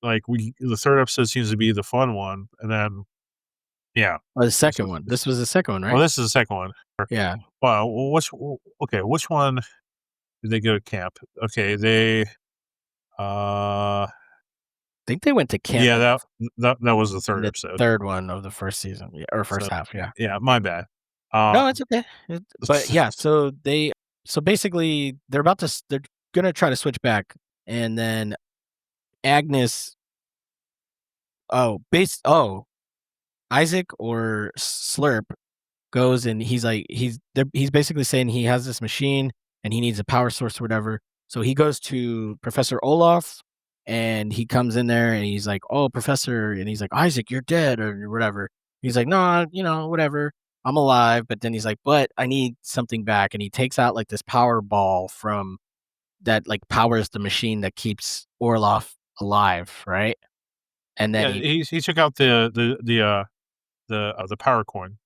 the 3rd episode seems to be the fun one, and then yeah. Oh, the So second one. This was the second one, well, right? this is the 2nd one. Yeah, Well, which one did they go to camp? Okay, uh think they went to camp yeah, in the that was the in 3rd the episode. 3rd one of the 1st season, yeah, or So, 1st half, yeah. yeah, my bad. No, it's Um, okay. But yeah, so basically they're gonna try to switch back, and then Agnes oh, Isaac or Slurp goes and he's basically saying he has this machine and he needs a power source or whatever. So he goes to Professor Olaf and he comes in there and he's like, "Oh, Professor," and he's like, "Isaac, you're dead," or whatever. He's like, "No, whatever. I'm alive." But then he's like, "But I need something back," and he takes out like this power ball from that like powers the machine that keeps Orloff alive, right? And then yeah, he took out the power coin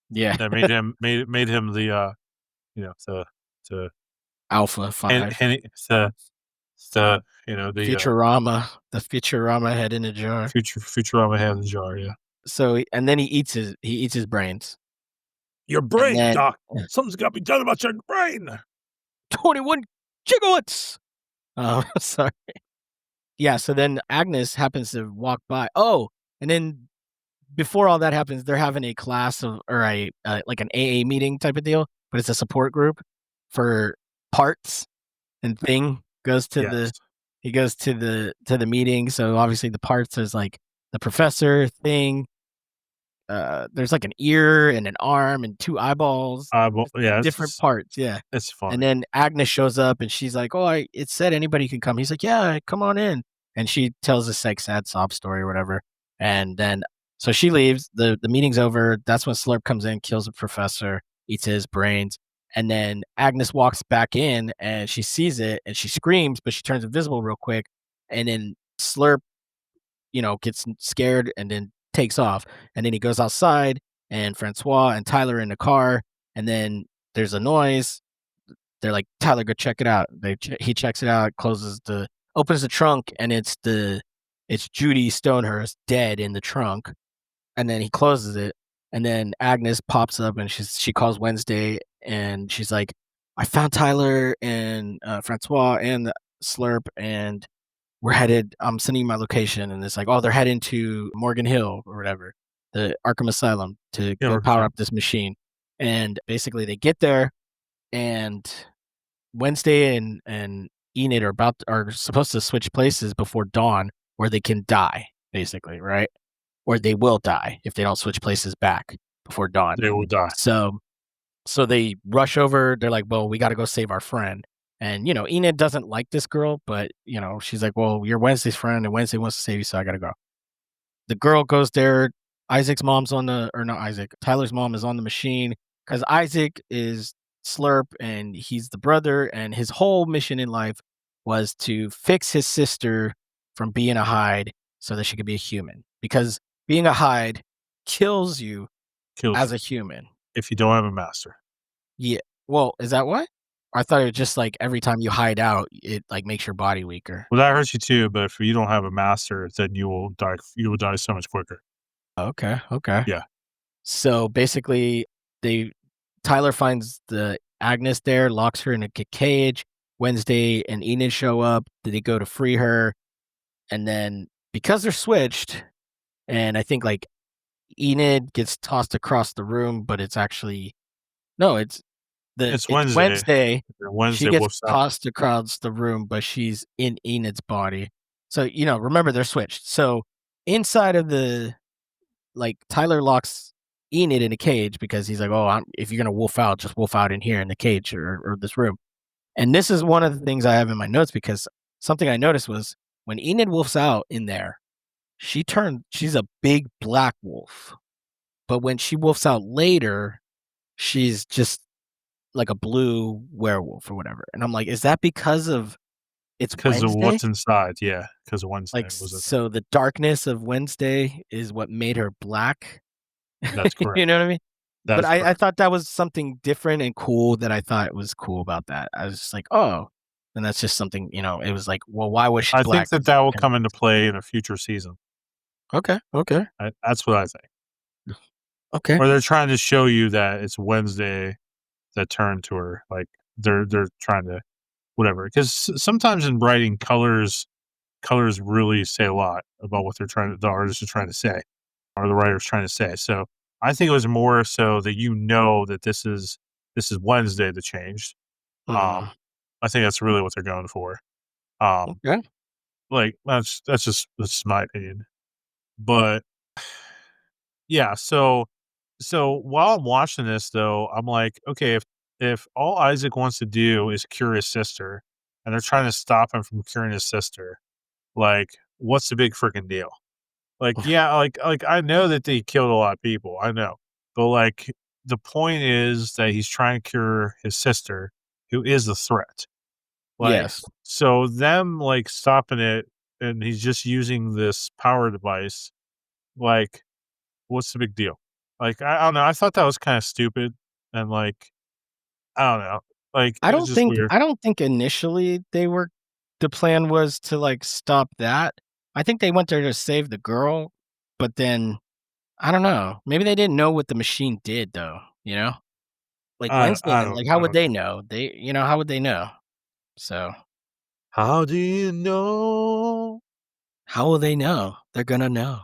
yeah, that made him the Alpha hen 5. hen the, The Futurama head in a jar. Futurama hand in the jar, yeah. And then he eats his brains, Your and brain, then doc. Something's gotta be done about your brain. 21 gigawatts. Oh, sorry. Yeah, so then Agnes happens to walk by. Oh, and then before all that happens, they're having a class of or like an AA meeting type of deal, but it's a support group for parts and Thing goes to Yes. the he goes to the meeting. So obviously the parts is like the professor Thing. There's like an ear and an arm and two eyeballs. Well, It's yeah, different parts, yeah. it's And funny. then Agnes shows up and she's like, "Oh, it said anybody can come." He's like, "Yeah, come on in." And she tells this like sad sob story or whatever. And then so she leaves. The meeting's over. That's when Slurp comes in, kills the professor, eats his brains. And then Agnes walks back in and she sees it and she screams, but she turns invisible real quick. And then Slurp gets scared and then takes off. And then he goes outside, and Francois and Tyler are in the car, and then there's a noise. They're like, "Tyler, go check it out." He checks it out, opens the trunk, and it's Judy Stonehurst dead in the trunk. And then he closes it, and then Agnes pops up and she calls Wednesday, and she's like, "I found Tyler and Francois and Slurp, and I'm sending you my location." And it's like, "Oh, they're heading to Morgan Hill or whatever, the Arkham Asylum to Yeah, go we're power up this machine." And basically they get there and Wednesday and Enid are supposed to switch places before dawn where they can die, basically, right? or they will die if they don't switch places back before dawn. They will die. So so they rush over. They're like, "Well, we got to go save our friend." And Enid doesn't like this girl, but she's like, "Well, you're Wednesday's friend, and Wednesday wants to save you, so I got to go." The girl goes there. Isaac's mom's on the, or not Isaac. Tyler's mom is on the machine because Isaac is Slurp, and he's the brother, and his whole mission in life was to fix his sister from being a Hyde so that she could be a human. Because being a Hyde kills you Kills as you a human. if you don't have a master. Yeah. Well, is that what? I thought it was just like every time you hide out, it like makes your body weaker. Well, that hurts you too, but if you don't have a master, then you will die. You will die so much quicker. Okay. Okay. Yeah, So basically, they Tyler finds the Agnes there, locks her in a cage. Wednesday and Enid show up. They go to free her, and then because they're switched, and I think like Enid gets tossed across the room, but it's actually no, it's it's Wednesday. Wednesday. And She Wednesday gets wolf's out. tossed across the room, but she's in Enid's body. So remember they're switched. So inside of the like Tyler locks Enid in a cage because he's like, "Oh, if you're gonna wolf out, just wolf out in here in the cage or this room." And this is one of the things I have in my notes because something I noticed was when Enid wolfs out in there, she's a big black wolf. But when she wolfs out later, she's just like a blue werewolf or whatever. And I'm like, is that because of it's Because of Wednesday? what's inside. Yeah, because of Like, Wednesday was in there. so the darkness of Wednesday is what made her black. That's You correct. know what I mean? That But is I correct. thought that was something different and cool that I thought was cool about that. I was just like, "Oh," and that's just something, it was like, "Well, why was she I think black?" that 'Cause that will and come into play in a future season. okay, okay, That's what I think. okay. Or they're trying to show you that it's Wednesday that turned to her. Like they're trying to whatever. Because sometimes in writing, colors really say a lot about what the artist is trying to say or the writer's trying to say. So I think it was more so that that this is Wednesday that changed. Mm, Um, I think that's really what they're going for. Um, okay. like that's just my opinion. But yeah, so while I'm watching this though, I'm like, okay, if all Isaac wants to do is cure his sister, and they're trying to stop him from curing his sister, like, what's the big freaking deal? Like, yeah, like I know that they killed a lot of people, I know, but like the point is that he's trying to cure his sister, who is a threat. Like, Yes. so them like stopping it, and he's just using this power device. Like, what's the big deal? Like, I don't know. I thought that was kind of stupid, and like, I don't know. Like, I it was don't just think weird. I don't think initially the plan was to, like, stop that. I think they went there to save the girl, but then I don't know. Maybe they didn't know what the machine did though, you know? Like Wednesday I and don't. like how I would don't they know. know? How would they know? So How do you know? how will they know? They're gonna know.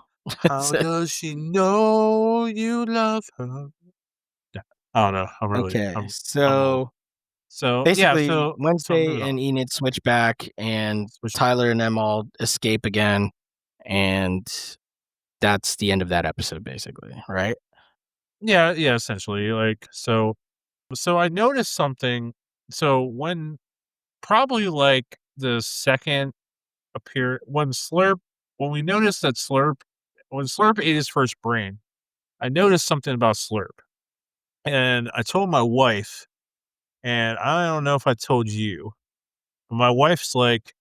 How So does she know you love her? Yeah, I don't know. okay, I'm old. so So yeah. basically, So Wednesday moving on. and Enid switch back, and Switch back. Tyler and them all escape again, and that's the end of that episode, basically, right? Yeah, yeah. Essentially, like so. So I noticed something. So when probably like the second appear when we noticed that when Slurp ate his first brain, I noticed something about Slurp. And I told my wife, and I don't know if I told you, but my wife's like,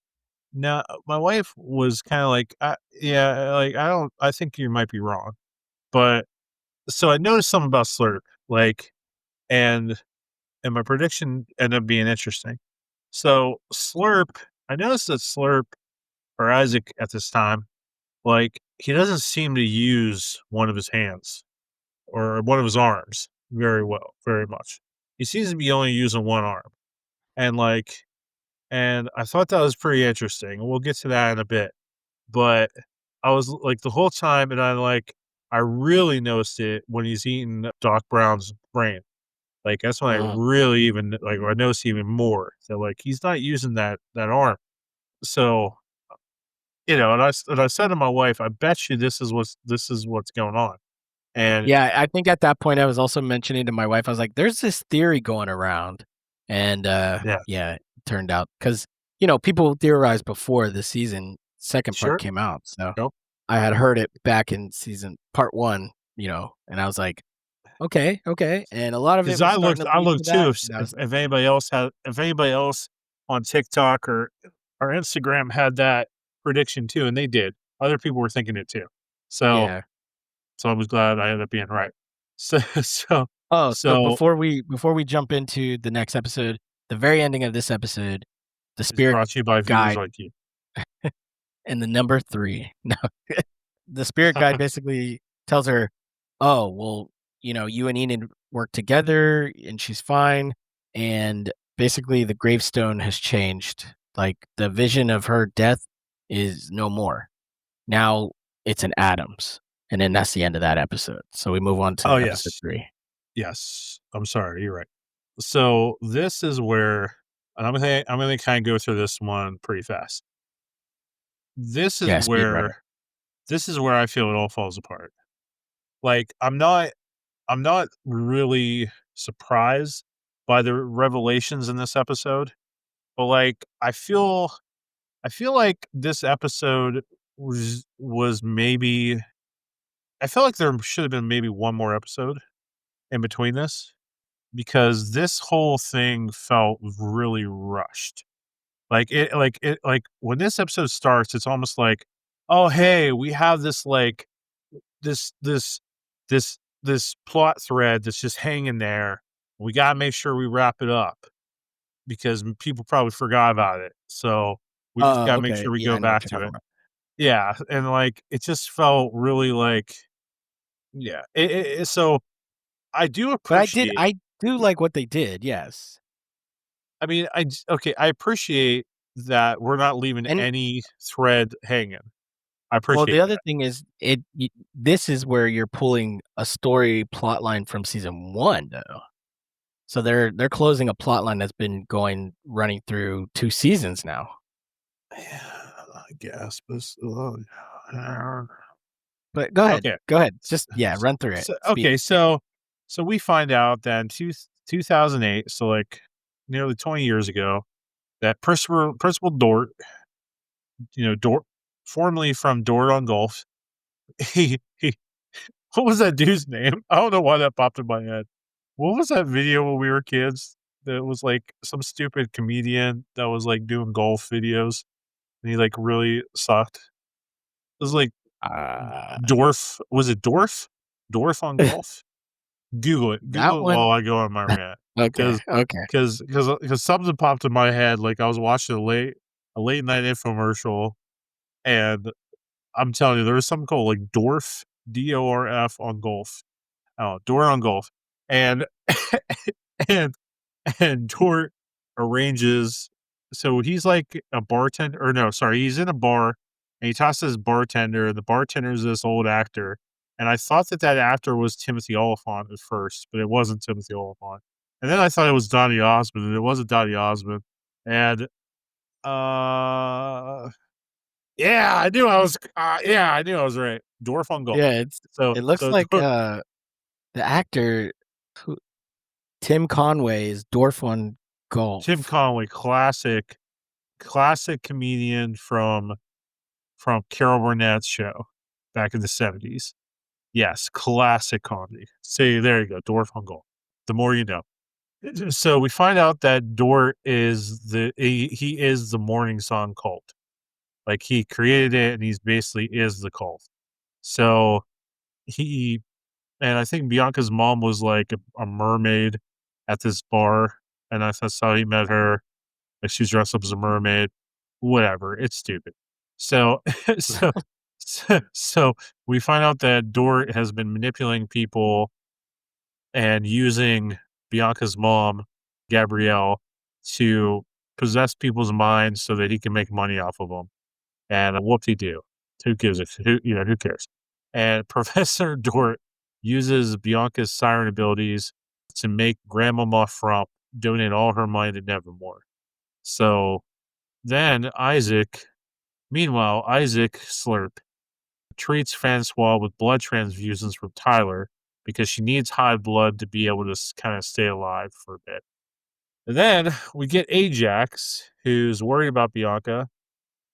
no, my wife was kind of like, yeah, like I think you might be wrong. But so I noticed something about Slurp, like, and and my prediction ended up being interesting. So Slurp, I noticed that Slurp or Isaac at this time, like, he doesn't seem to use one of his hands or one of his arms very well, very much. He seems to be only using one arm. And like, and I thought that was pretty interesting. We'll get to that in a bit. But I was like the whole time, and I really noticed it when he's eating Doc Brown's brain. Like that's when I Mm, really even like I noticed even more that like he's not using that arm. So and I said to my wife, "I bet you this is what's going on." And Yeah, I think at that point I was also mentioning to my wife, I was like, "There's this theory going around," and, yeah, yeah, it turned out because people theorized before the season 2nd part sure, came out, so nope. I had heard it back in season part 1, and I was like, "Okay, okay," and a lot of it Because was I starting looked, to I lead looked to too. that, If and I was if anybody else on TikTok or Instagram had that prediction too, and they did. Other people were thinking it too. So yeah. so I was glad I ended up being right. So so Oh, so so before we jump into the next episode, the very ending of this episode, the it's spirit brought to you by viewers guide like you. and the number 3. No. The spirit guide basically tells her, "Oh, well, you and Enid work together and she's fine." And basically the gravestone has changed. Like the vision of her death is no more. Now it's an Adams. And then that's the end of that episode. So we move on Oh, to episode yes. 3. Yes. I'm sorry, you're right. So this is where and I'm gonna kinda go through this one pretty fast. This is Yeah, speed runner. where this is where I feel it all falls apart. Like, I'm not really surprised by the revelations in this episode, but, like, I feel like this episode was maybe I feel like there should have been maybe one more episode in between this, because this whole thing felt really rushed. Like, when this episode starts, it's almost like, "Oh, hey, we have this, like, this this this plot thread that's just hanging there. We gotta make sure we wrap it up because people probably forgot about it. So we just Oh, gotta make okay. sure we Yeah, go I know what back you're to talking it." about. Yeah, and, like, it just felt really like yeah. So I do But appreciate I do like what they did, yes. I mean, okay, I appreciate that we're not leaving And any thread hanging. I well, appreciate the other that. thing is this is where you're pulling a story plot line from season 1, though. So they're closing a plot line that's been running through 2 seasons now. Yeah, I guess, but But go ahead. okay. Go ahead. S Just yeah, s run through it. so Speed. okay, so we find out that in 2008, so, like, nearly 20 years ago, that Principal Dort, Dort formerly from Dort on Golf, he what was that dude's name? I don't know why that popped in my head. What was that video when we were kids that was, like, some stupid comedian that was, like, doing golf videos, and he, like, really sucked? It was, like, Uh, Dorf was it Dorf? Dorf on Golf? that Google it one while I go on my rant, okay, because okay. because something popped in my head, like, I was watching a late night infomercial, and I'm telling you, there was something called, like, Dorf, DORF on Golf. Oh, Dort on Golf, and and and Dort arranges so he's like a bartender or no, sorry, he's in a bar, and he talks to this bartender, the bartender's this old actor, and I thought that that actor was Timothy Olyphant at first, but it wasn't Timothy Olyphant, and then I thought it was Donny Osmond, and it wasn't Donny Osmond, and, uh yeah, I knew I was right. Dorf on Golf. Yeah, So it looks so like, Dor the actor who Tim Conway is Dorf on Tim Golf. Conway, classic comedian from Carol Burnett's show back in the '70s. Yes, classic comedy. See, there you go, Dwarf on Gold. The more you know. So we find out that Dort is he is the morning song cult. Like he created it and he's basically is the cult. So he and I think Bianca's mom was like a mermaid at this bar, and that's how he met her. Like she's dressed up as a mermaid, whatever. It's stupid. So, so, so we find out that Dort has been manipulating people and using Bianca's mom, Gabrielle, to possess people's minds so that he can make money off of them. And whoop de doo. Who gives a who cares? And Professor Dort uses Bianca's siren abilities to make Grandmama Frump donate all her money to Nevermore. So then Isaac Meanwhile, Isaac Slurp treats Francois with blood transfusions from Tyler because she needs high blood to be able to kind of stay alive for a bit. And then we get Ajax, who's worried about Bianca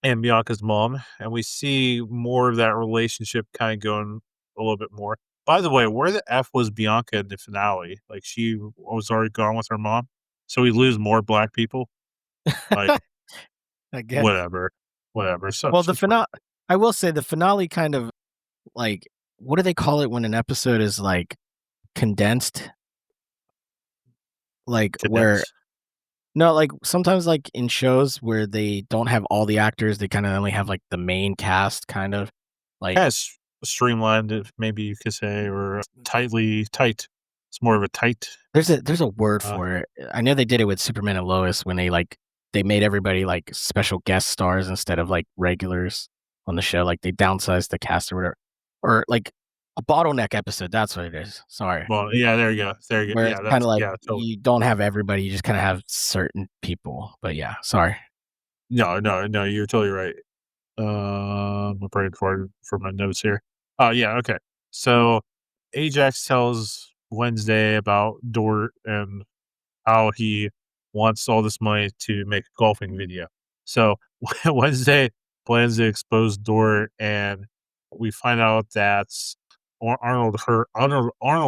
and Bianca's mom, and we see more of that relationship kind of going a little bit more. By the way, where the F was Bianca in the finale? Like she was already gone with her mom, so we lose more black people. Like I guess. whatever, whatever. So Well, the she's right. finale. I will say the finale kind of like what do they call it when an episode is like condensed? Like where Cadence. no, like sometimes like in shows where they don't have all the actors, they kind of only have like the main cast, kind of like Kind of streamlined, if maybe you could say, or tightly tight. It's more of a tight. there's a word Uh, for it. I know they did it with Superman and Lois when they made everybody like special guest stars instead of like regulars on the show. Like they downsized the cast or whatever, or like a bottleneck episode. That's what it is. Sorry. well, yeah, there you go. There you go. Where it's Yeah, kinda that's like yeah, totally. you don't have everybody, you just kinda have certain people, but yeah, sorry. No, no, no, you're totally right. I'm praying for my notes here. Oh yeah, okay. So Ajax tells Wednesday about Dort and how he wants all this money to make a golfing video. So Wednesday plans to expose Dort, and we find out that Arnold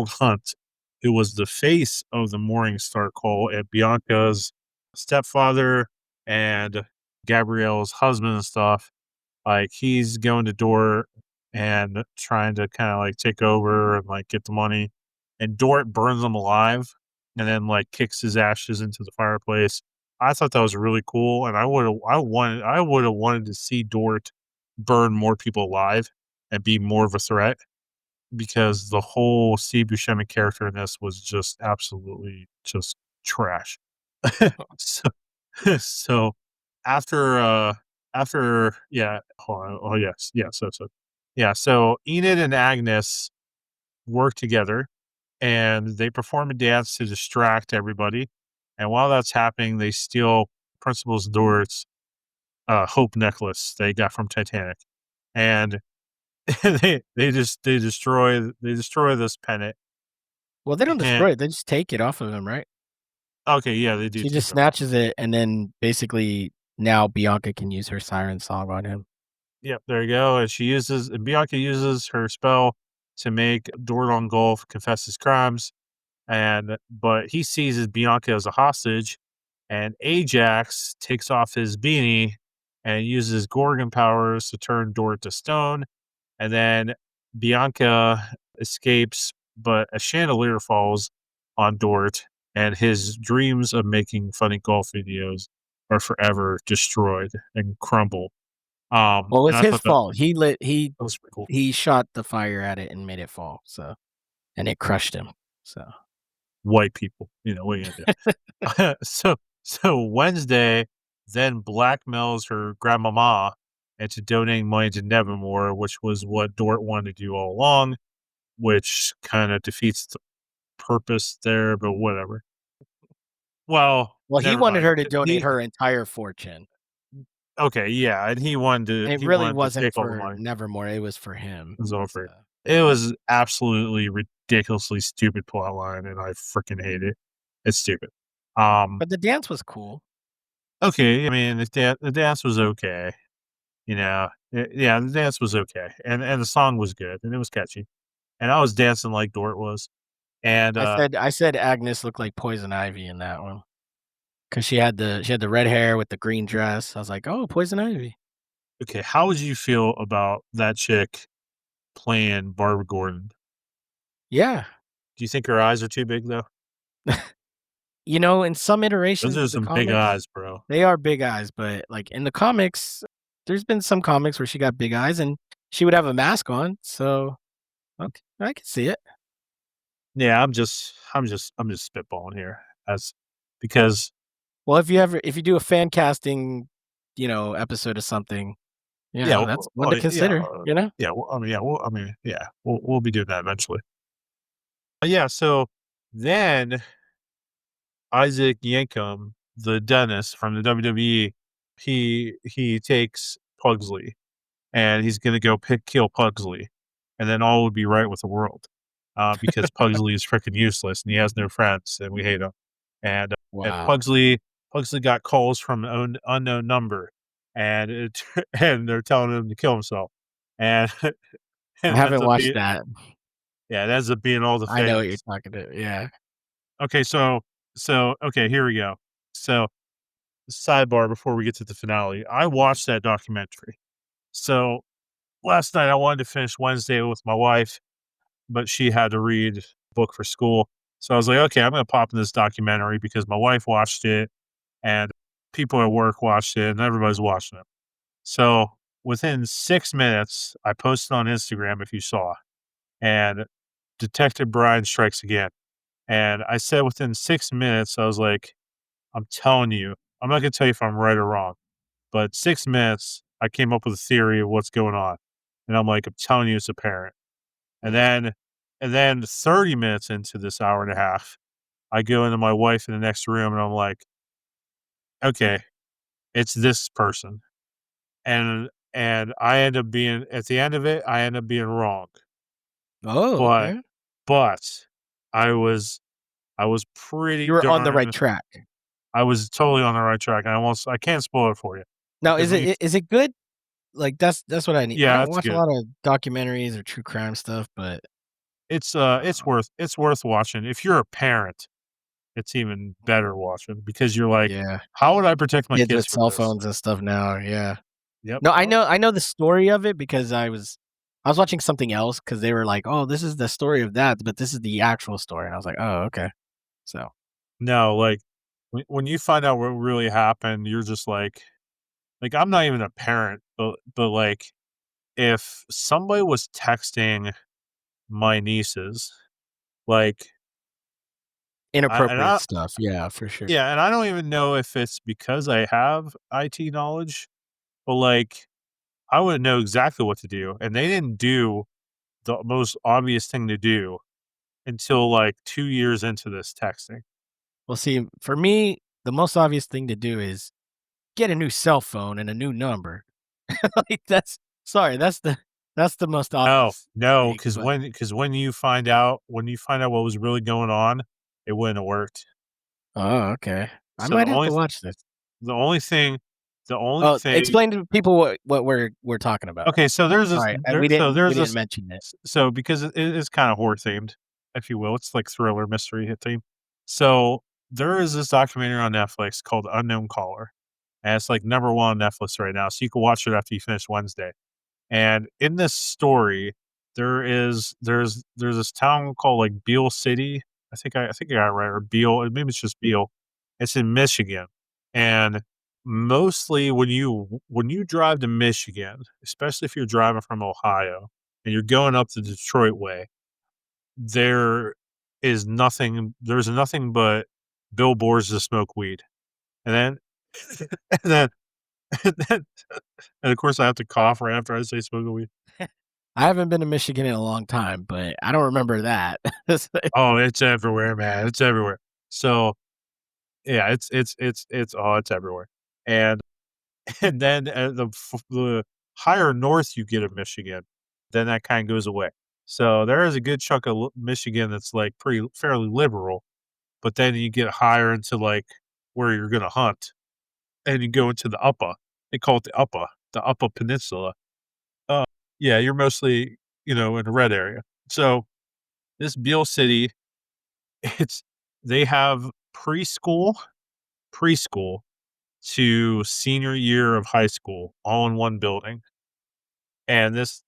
Hunt, who was the face of the Morning Star call and Bianca's stepfather and Gabrielle's husband and stuff, like he's going to Dort and trying to kind of like take over and like get the money, and Dort burns him alive and then like kicks his ashes into the fireplace. I thought that was really cool, and I would have wanted to see Dort burn more people alive and be more of a threat because the whole Steve Buscemi character in this was just absolutely just trash. So so after yeah, hold on. Oh yes, yeah, yeah, so Enid and Agnes work together and they perform a dance to distract everybody. And while that's happening, they steal Principal Dort's hope necklace they got from Titanic. And they destroy this pennant. Well, they don't And destroy it, they just take it off of him, right? okay, yeah, they do She take just it off. snatches it, and then basically now Bianca can use her siren song on him. Yep, there you go. And Bianca uses her spell to make Dordon Golf confess his crimes. But he seizes Bianca as a hostage, and Ajax takes off his beanie and uses Gorgon powers to turn Dort to stone. And then Bianca escapes, but a chandelier falls on Dort, and his dreams of making funny golf videos are forever destroyed and crumble. Well, And it's I his thought that fault. He that was pretty cool. he shot the fire at it and made it fall, so and it crushed him, so White people, what are you gonna do? So Wednesday then blackmails her grandmama into donating money to Nevermore, which was what Dort wanted to do all along, which kind of defeats the purpose there, but whatever. Well, well, he never wanted mind. her to donate her entire fortune, Okay, yeah, and and it he really wanted to wasn't take all the for money. Nevermore, it was for him, It was so over. It was absolutely ridiculously stupid plot line, and I freaking hate it. It's stupid. Um, but the dance was cool. okay, I mean the dance was okay. Yeah, the dance was okay, and the song was good, and it was catchy, and I was dancing like Dort was, and, I said Agnes looked like Poison Ivy in that one. 'Cause she had the red hair with the green dress. I was like, "Oh, Poison Ivy." okay, how would you feel about that chick playing Barbara Gordon? Yeah. Do you think her eyes are too big, though? In some Those iterations are of the some big comics, eyes, bro. they are big eyes, but, like, in the comics, there's been some comics where she got big eyes and she would have a mask on, so, okay, I can see it. Yeah, I'm just spitballing here as because Well, if you do a fan casting, episode of something, yeah, that's one to consider, you know? yeah, we'll be doing that eventually. Yeah, so then Isaac Yankem, the dentist from the WWE, he takes Pugsley, and he's gonna go kill Pugsley, and then all would be right with the world, because Pugsley is freaking useless and he has no friends and we hate him. And Wow. Pugsley got calls from an unknown number, and and they're telling him to kill himself, and I it ends haven't up watched being that. yeah, it ends up being all the I know what you're fans. talking to, yeah. Okay, so okay, here we go. So sidebar before we get to the finale, I watched that documentary. So last night I wanted to finish Wednesday with my wife, but she had to read a book for school. So I was like, okay, I'm gonna pop in this documentary because my wife watched it and people at work watched it and everybody's watching it. So within 6 minutes, I posted on Instagram if you saw, and Detective Brian strikes again. And I said within 6 minutes, I was like, I'm telling you, I'm not gonna tell you if I'm right or wrong, but 6 minutes, I came up with a theory of what's going on. And I'm like, I'm telling you it's apparent. And Mhm. then and then 30 minutes into this hour and a half, I go into my wife in the next room and I'm like, okay, it's this person. And I end up being at the end of it, I end up being wrong. Oh, But okay. but I was pretty You were on the right darn track. I was totally on the right track. I can't spoil it for you Now because is when you is it good? Like, that's what I need. I yeah, don't it's watch a good. lot of documentaries or true crime stuff, but, uh, It's worth watching. If you're a parent, it's even better watching because you're like, yeah, how would I protect my kids kids with from cell this? phones and stuff now, yeah. Yep. No, I know the story of it because I was watching something else because they were like, "Oh, this is the story of that, but this is the actual story," and I was like, "Oh, okay." So, No, like when you find out what really happened, you're just like I'm not even a parent, but like if somebody was texting my nieces, like inappropriate I stuff, yeah, for sure. yeah, and I don't even know if it's because I have IT knowledge, but like I would know exactly what to do, and they didn't do the most obvious thing to do until like 2 years into this texting. Well, see, for me, the most obvious thing to do is get a new cell phone and a new number. Like, that's the most No, obvious no, thing, but because when you find out what was really going on, it wouldn't have worked. oh, okay. I So might have to watch this. the only thing the only Oh, thing explain to people what we're talking about. okay, so there's this Sorry, there so we there's didn't this mention it. so because it is kinda horror themed, if you will, it's like thriller mystery hit theme. So there is this documentary on Netflix called Unknown Caller, and it's like number 1 on Netflix right now, so you can watch it after you finish Wednesday. And in this story, there's this town called like Beale City. I think I got it right, or Beale, maybe it's just Beale. It's in Michigan. And mostly when you drive to Michigan, especially if you're driving from Ohio and you're going up the Detroit way, there there's nothing but billboards to smoke weed. And then and then and then and of course I have to cough right after I say smoke weed. I haven't been to Michigan in a long time, but I don't remember that. It's like Oh, it's everywhere, man, it's everywhere. So, yeah, it's everywhere, and and then, the higher north you get of Michigan, then that kinda goes away. So, there is a good chunk of L Michigan that's, like, pretty fairly liberal, but then you get higher into, like, where you're gonna hunt, and you go into the Upper. They call it the Upper Peninsula. Uh, yeah, you're mostly, in the red area. So, this Beale City, it's they have preschool to senior year of high school all in one building. And this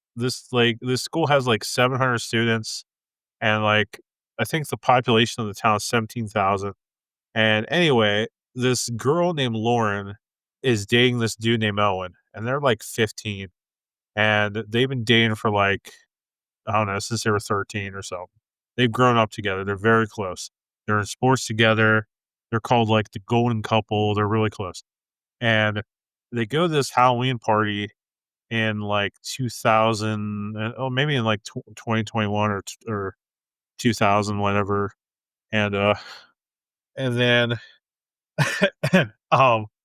school has like 700 students and like I think the population of the town is 17,000. And anyway, this girl named Lauren is dating this dude named Owen and they're like 15 and they've been dating for like I don't know, since they were 13 or so. They've grown up together. They're very close. They're in sports together. They're called like the golden couple. They're really close. And they go to this Halloween party in like 2000, oh, maybe in like 2021 or 2000, whatever. And, and then,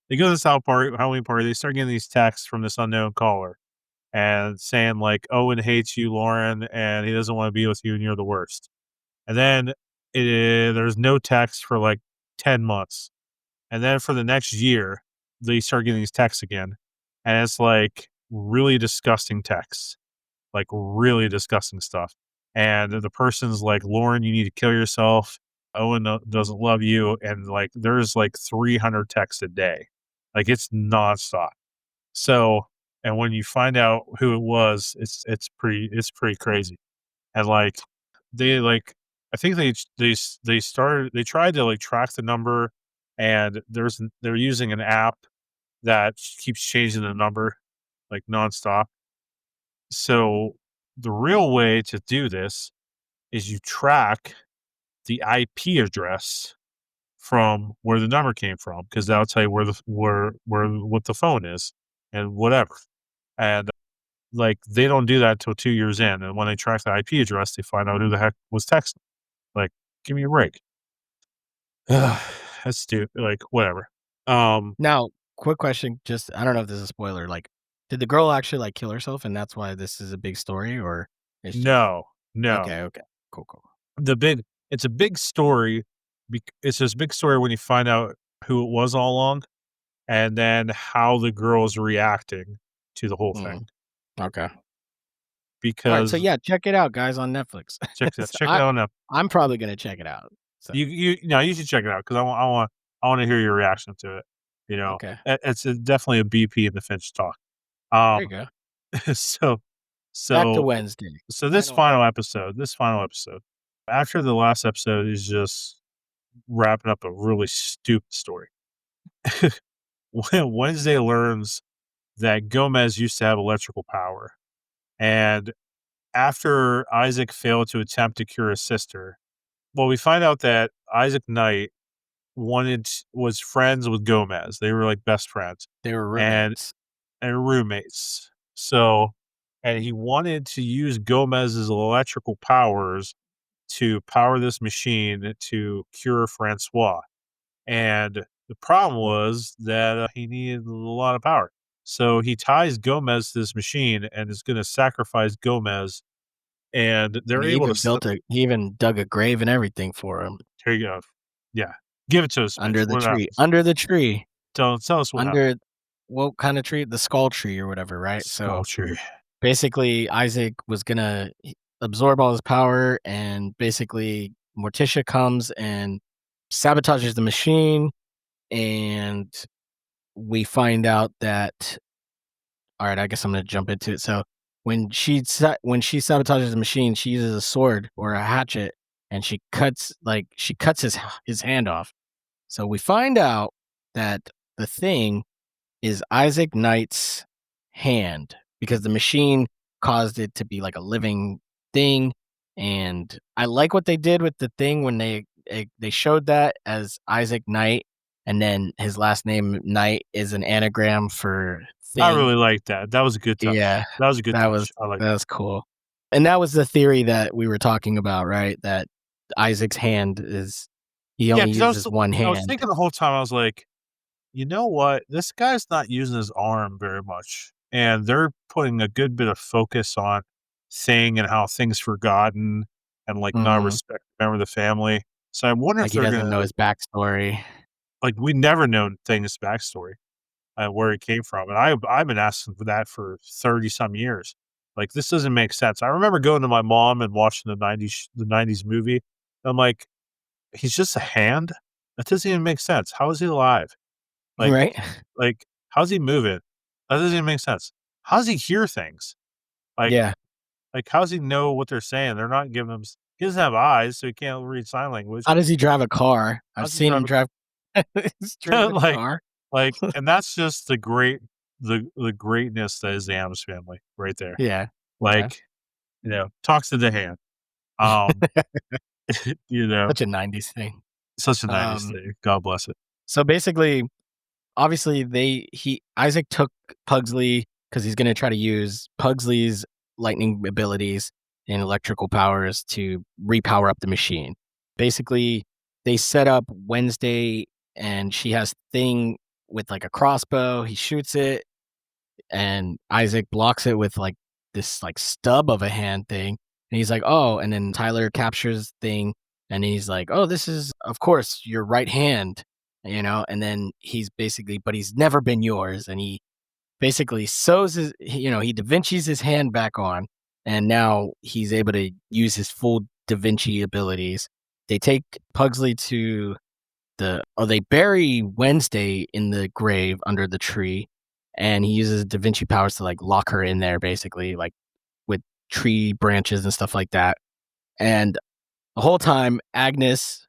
they go to this Halloween party. They start getting these texts from this unknown caller and saying like, "Owen hates you, Lauren, and he doesn't want to be with you, and you're the worst." And then there's no text for like 10 months, and then for the next year, they start getting these texts again, and it's like really disgusting texts, like really disgusting stuff. And the person's like, "Lauren, you need to kill yourself. Owen doesn't love you." And like, there's like 300 texts a day. Like it's nonstop. So, and when you find out who it was, it's pretty crazy. And like, they like, I think they tried to like track the number, and they're using an app that keeps changing the number like nonstop. So the real way to do this is you track the IP address from where the number came from, because that'll tell you where what the phone is and whatever. And like they don't do that until 2 years in. And when they track the IP address, they find out who the heck was texting. Like, give me a break. That's stupid. Like, whatever. Um, Now, quick question, just I don't know if this is a spoiler, like, did the girl actually, like, kill herself and that's why this is a big story, or it's just no, no. okay, okay. Cool, cool. The big it's a big story. It's this big story when you find out who it was all along, and then how the girl's reacting to the whole thing. Mm, okay. Alright, so Because yeah, check it out, guys, on Netflix. So check it out now. I'm probably gonna check it out. So, You no, you should check it out because I want to hear your reaction to it. You know, okay. it's definitely a BP in the Finch talk. There you Um, go. so Back to so Wednesday. this Final final episode, after the last episode is just wrapping up a really stupid story. When Wednesday learns that Gomez used to have electrical power, and after Isaac failed to attempt to cure his sister, well, we find out that Isaac Knight was friends with Gomez. They were like best friends they were and roommates. roommates. So, and he wanted to use Gomez's electrical powers to power this machine to cure Francois. And the problem was that he needed a lot of power. So he ties Gomez to this machine and is going to sacrifice Gomez. And And they're able to. he even dug a grave and everything for him Here you go. Yeah. Give it to us, Finch. under the What tree. happens? Under the tree. Tell us what happened. Under what kind of tree? The skull tree or whatever, right? So Sculpture. basically, Isaac was gonna absorb all his power, and basically, Morticia comes and sabotages the machine, and we find out that. All right, I guess I'm gonna jump into it. So when she sabotages the machine, she uses a sword or a hatchet, and she cuts his hand off. So we find out that the thing is Isaac Knight's hand because the machine caused it to be like a living thing. And I like what they did with the thing when they showed that as Isaac Knight, and then his last name Knight is an anagram for I thing. really like that. That was a good touch. Yeah, That was a good touch. I like that that. was cool. And that was the theory that we were talking about, right? That Isaac's hand is he Yeah, only because uses one I was hand. thinking the whole time, I was like, you know what? This guy's not using his arm very much. And they're putting a good bit of focus on Thing and how Thing's forgotten and like not Mhm. respect member of the family. So I wonder if Like he they're doesn't know gonna his backstory. like we never known Thing's backstory. Where it came from. And I've been asking for that for 30 some years. Like this doesn't make sense. I remember going to my mom and watching the 90s movie. I'm like, he's just a hand? That doesn't even make sense. How is he alive? Like Right? how's he moving? That doesn't even make sense. How does he hear things? Like Yeah. how does he know what they're saying? They're not giving him he doesn't have eyes, so he can't read sign language. How does he drive a car? How I've does he seen drive him drive he's driven a like car. and that's just the greatness that is the Addams family right there. Yeah. Okay. Like, talks to the hand. Um, you know, Such a '90s thing. such a 90s Um, thing. God bless it. so basically, obviously Isaac took Pugsley because he's gonna try to use Pugsley's lightning abilities and electrical powers to repower up the machine. Basically, they set up Wednesday and she has Thing. with like a crossbow. He shoots it, and Isaac blocks it with like this like stub of a hand thing. And he's like, "Oh," and then Tyler captures thing, and he's like, "Oh, this is of course your right hand," and then but he's never been yours, and he basically sews he Da Vinci's his hand back on, and now he's able to use his full Da Vinci abilities. They take Pugsley to they bury Wednesday in the grave under the tree, and he uses Da Vinci powers to like lock her in there, basically, like with tree branches and stuff like that. And the whole time, Agnes,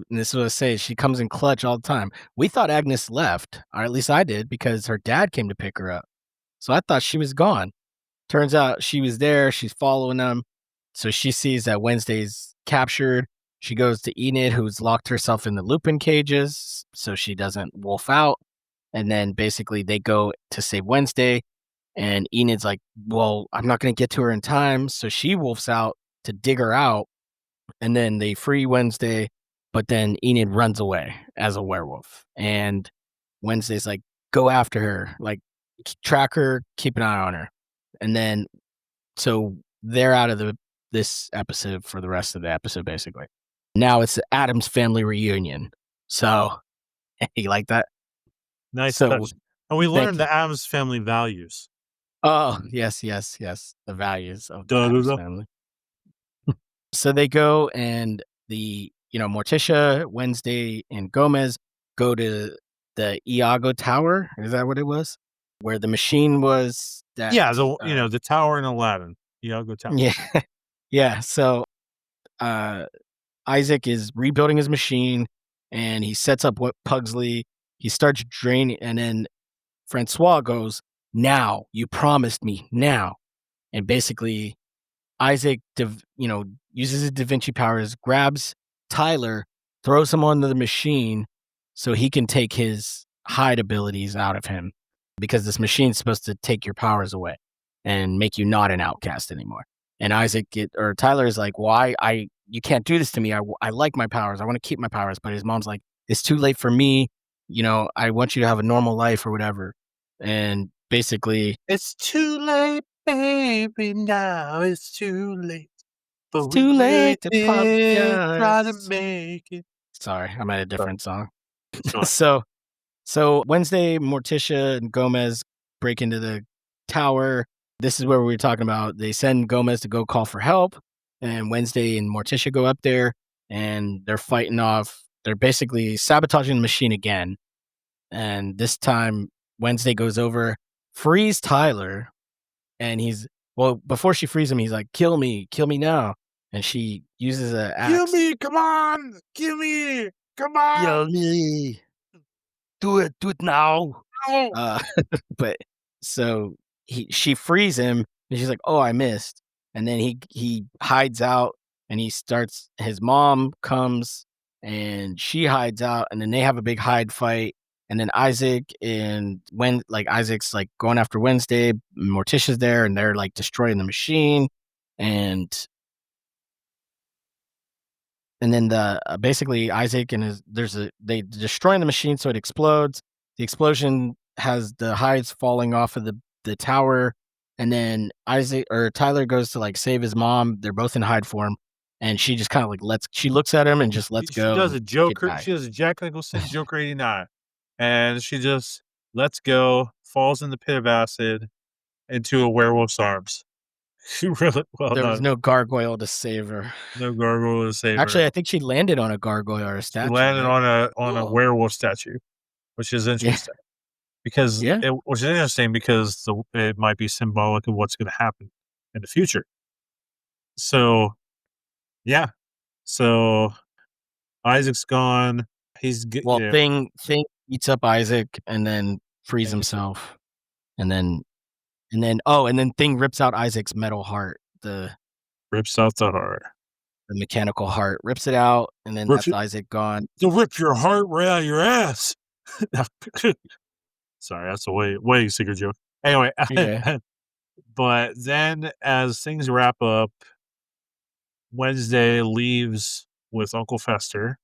and this is what I say, she comes in clutch all the time. We thought Agnes left, or at least I did, because her dad came to pick her up. So I thought she was gone. Turns out she was there. She's following them. So she sees that Wednesday's captured. She goes to Enid, who's locked herself in the Lupin cages so she doesn't wolf out. And then basically they go to save Wednesday. And Enid's like, well, I'm not going to get to her in time. So she wolfs out to dig her out. And then they free Wednesday. But then Enid runs away as a werewolf. And Wednesday's like, go after her, like track her, keep an eye on her. And then so they're out of this episode for the rest of the episode, basically. Now it's the Addams family reunion. So you like that? Nice So touch. And we thank learned you. the Adams family values. Oh, yes, yes, yes. The values of the Da, da, Addams da. family. So they go and Morticia, Wednesday, and Gomez go to the Iago Tower. Is that what it was? Where the machine was that Yeah, the tower in Aladdin. Iago Tower. yeah. Yeah. So Isaac is rebuilding his machine, and he sets up what Pugsley. He starts draining, and then Francois goes, "Now, you promised me now." And basically, Isaac, uses his Da Vinci powers, grabs Tyler, throws him onto the machine so he can take his hide abilities out of him, because this machine's supposed to take your powers away and make you not an outcast anymore. And Tyler is like, "Why? You can't do this to me. I like my powers. I want to keep my powers." But his mom's like, "It's too late for me. I want you to have a normal life or whatever." And basically, It's too late, baby. Now it's too late. But it's we too really late to did try to apologize. make it. Sorry, I'm at a Sorry, different song. go ahead. So so Wednesday, Morticia and Gomez break into the tower. This is where we were talking about. They send Gomez to go call for help, and Wednesday and Morticia go up there, and they're fighting off. They're basically sabotaging the machine again. And this time, Wednesday goes over, frees Tyler, and before she frees him, he's like, kill me now. And she uses an Kill axe. me, come on! Kill me! Come on! Kill me. Do it now. No! Uh, but so she frees him, and she's like, "Oh, I missed." And then he hides out, and his mom comes, and she hides out, and then they have a big hide fight. And then Isaac's like going after Wednesday, Morticia's there, and they're like destroying the machine, and then basically Isaac and they destroying the machine so it explodes. The explosion has the hides falling off of the tower, and then Tyler goes to like save his mom. They're both in hide form, and she just kind of like she looks at him and just lets She go, does and a kid Joker. dies. She does a Jack Nicholson Joker 89. And she just lets go, falls in the pit of acid into a werewolf's arms. She really well There was done. no gargoyle to save her. No gargoyle to save her. Actually, I think she landed on a gargoyle or a She statue, landed right? on a Oh. werewolf statue, which is Yeah, interesting yeah. which is interesting because it might be symbolic of what's going to happen in the future. So yeah, so Isaac's gone. Well, Thing eats up Isaac and then frees himself, and then Thing rips out Isaac's metal heart, rips out the heart. the mechanical heart, rips it out, and then Rips that's it. Isaac gone. They'll rip your heart right out of your ass. Sorry, that's a way sicker joke. Anyway, Yeah. but then as things wrap up, Wednesday leaves with Uncle Fester,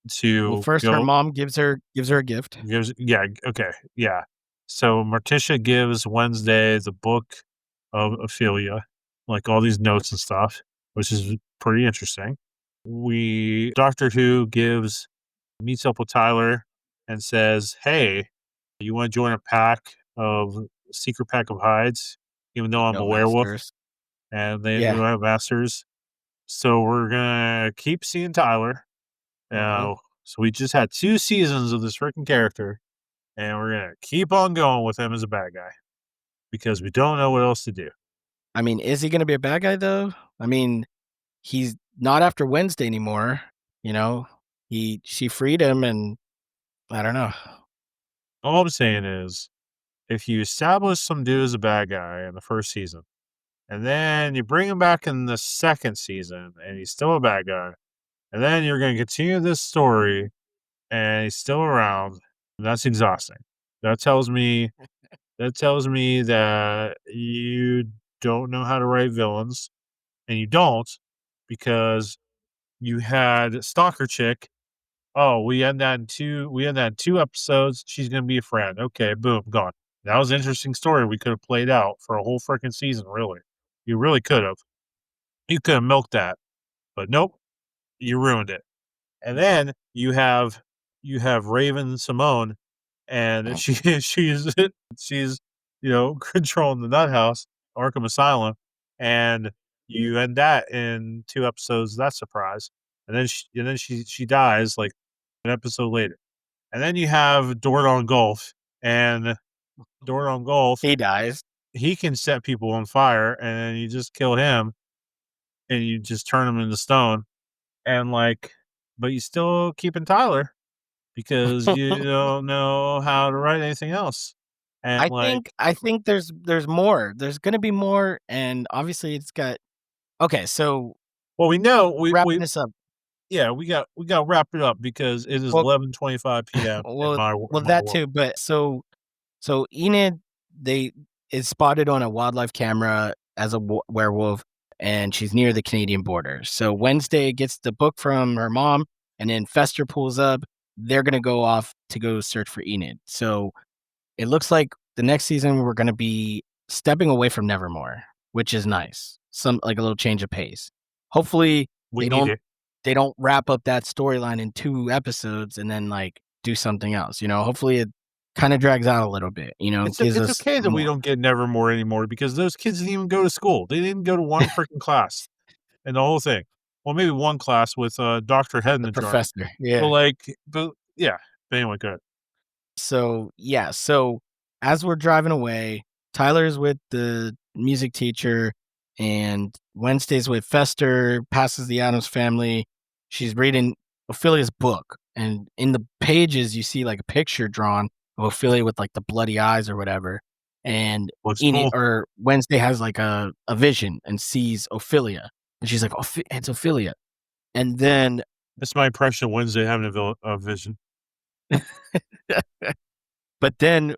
Well, to first her go. mom gives her a gift. Yeah, okay, yeah. So Morticia gives Wednesday the book of Ophelia, like all these notes and stuff, which is pretty interesting. We Doctor Who meets up with Tyler and says, "Hey, you want to join a pack of secret pack of hides? Even though I'm No a werewolf masters. and they Yeah. don't have masters, so we're gonna keep seeing Tyler. Mhm. So we just had 2 seasons of this freaking character, and we're gonna keep on going with him as a bad guy because we don't know what else to do." I mean, is he gonna be a bad guy though? I mean, he's not after Wednesday anymore, you know? She freed him and I don't know. All I'm saying is, if you establish some dude as a bad guy in the first season, and then you bring him back in the second season, and he's still a bad guy, and then you're gonna continue this story, and he's still around, that's exhausting. That tells me that tells me that you don't know how to write villains, and you don't because you had Stalker Chick. Oh, we end that in 2 episodes, she's gonna be a friend. Okay, boom, gone. That was an interesting story we could have played out for a whole freaking season, really. You really could have. You could have milked that, but nope, you ruined it. And then you have Raven Simone, and she's controlling the nut house, Arkham Asylum, and you end that in 2 episodes. That's surprise, and then she dies like an episode later, and then you have Dordon Golf, and Dordon Golf, He dies. he can set people on fire, and then you just kill him, and you just turn him into stone, and but you still keeping Tyler because you don't know how to write anything else. And I think there's more. There's gonna be more, and obviously it's got okay, so well, we know we wrapping this up. yeah, we got to wrap it up because it is Well 11:25 p.m. in well in well, my that world. too, but so Enid, they is spotted on a wildlife camera as a werewolf, and she's near the Canadian border. So Wednesday gets the book from her mom, and then Fester pulls up. They're gonna go off to go search for Enid. So it looks like the next season we're gonna be stepping away from Nevermore, which is nice. Some like a little change of pace. Hopefully We they need don't it. they don't wrap up that storyline in 2 episodes and then like do something else. Hopefully it kind of drags out a little bit. Gives It's us okay that we more. don't get Nevermore anymore because those kids didn't even go to school. They didn't go to one freaking class and the whole thing. Well, maybe one class with Dr. Head in The the jar. professor, But yeah. yeah. But anyway, good. So, yeah, so as we're driving away, Tyler's with the music teacher and Wednesday's with Fester, passes the Addams Family. She's reading Ophelia's book, and in the pages, you see, like, a picture drawn of Ophelia with, like, the bloody eyes or whatever, and Looks Enid cool. or Wednesday has, like, a vision and sees Ophelia, and she's like, It's Ophelia." And then That's my impression of Wednesday having a vision. but then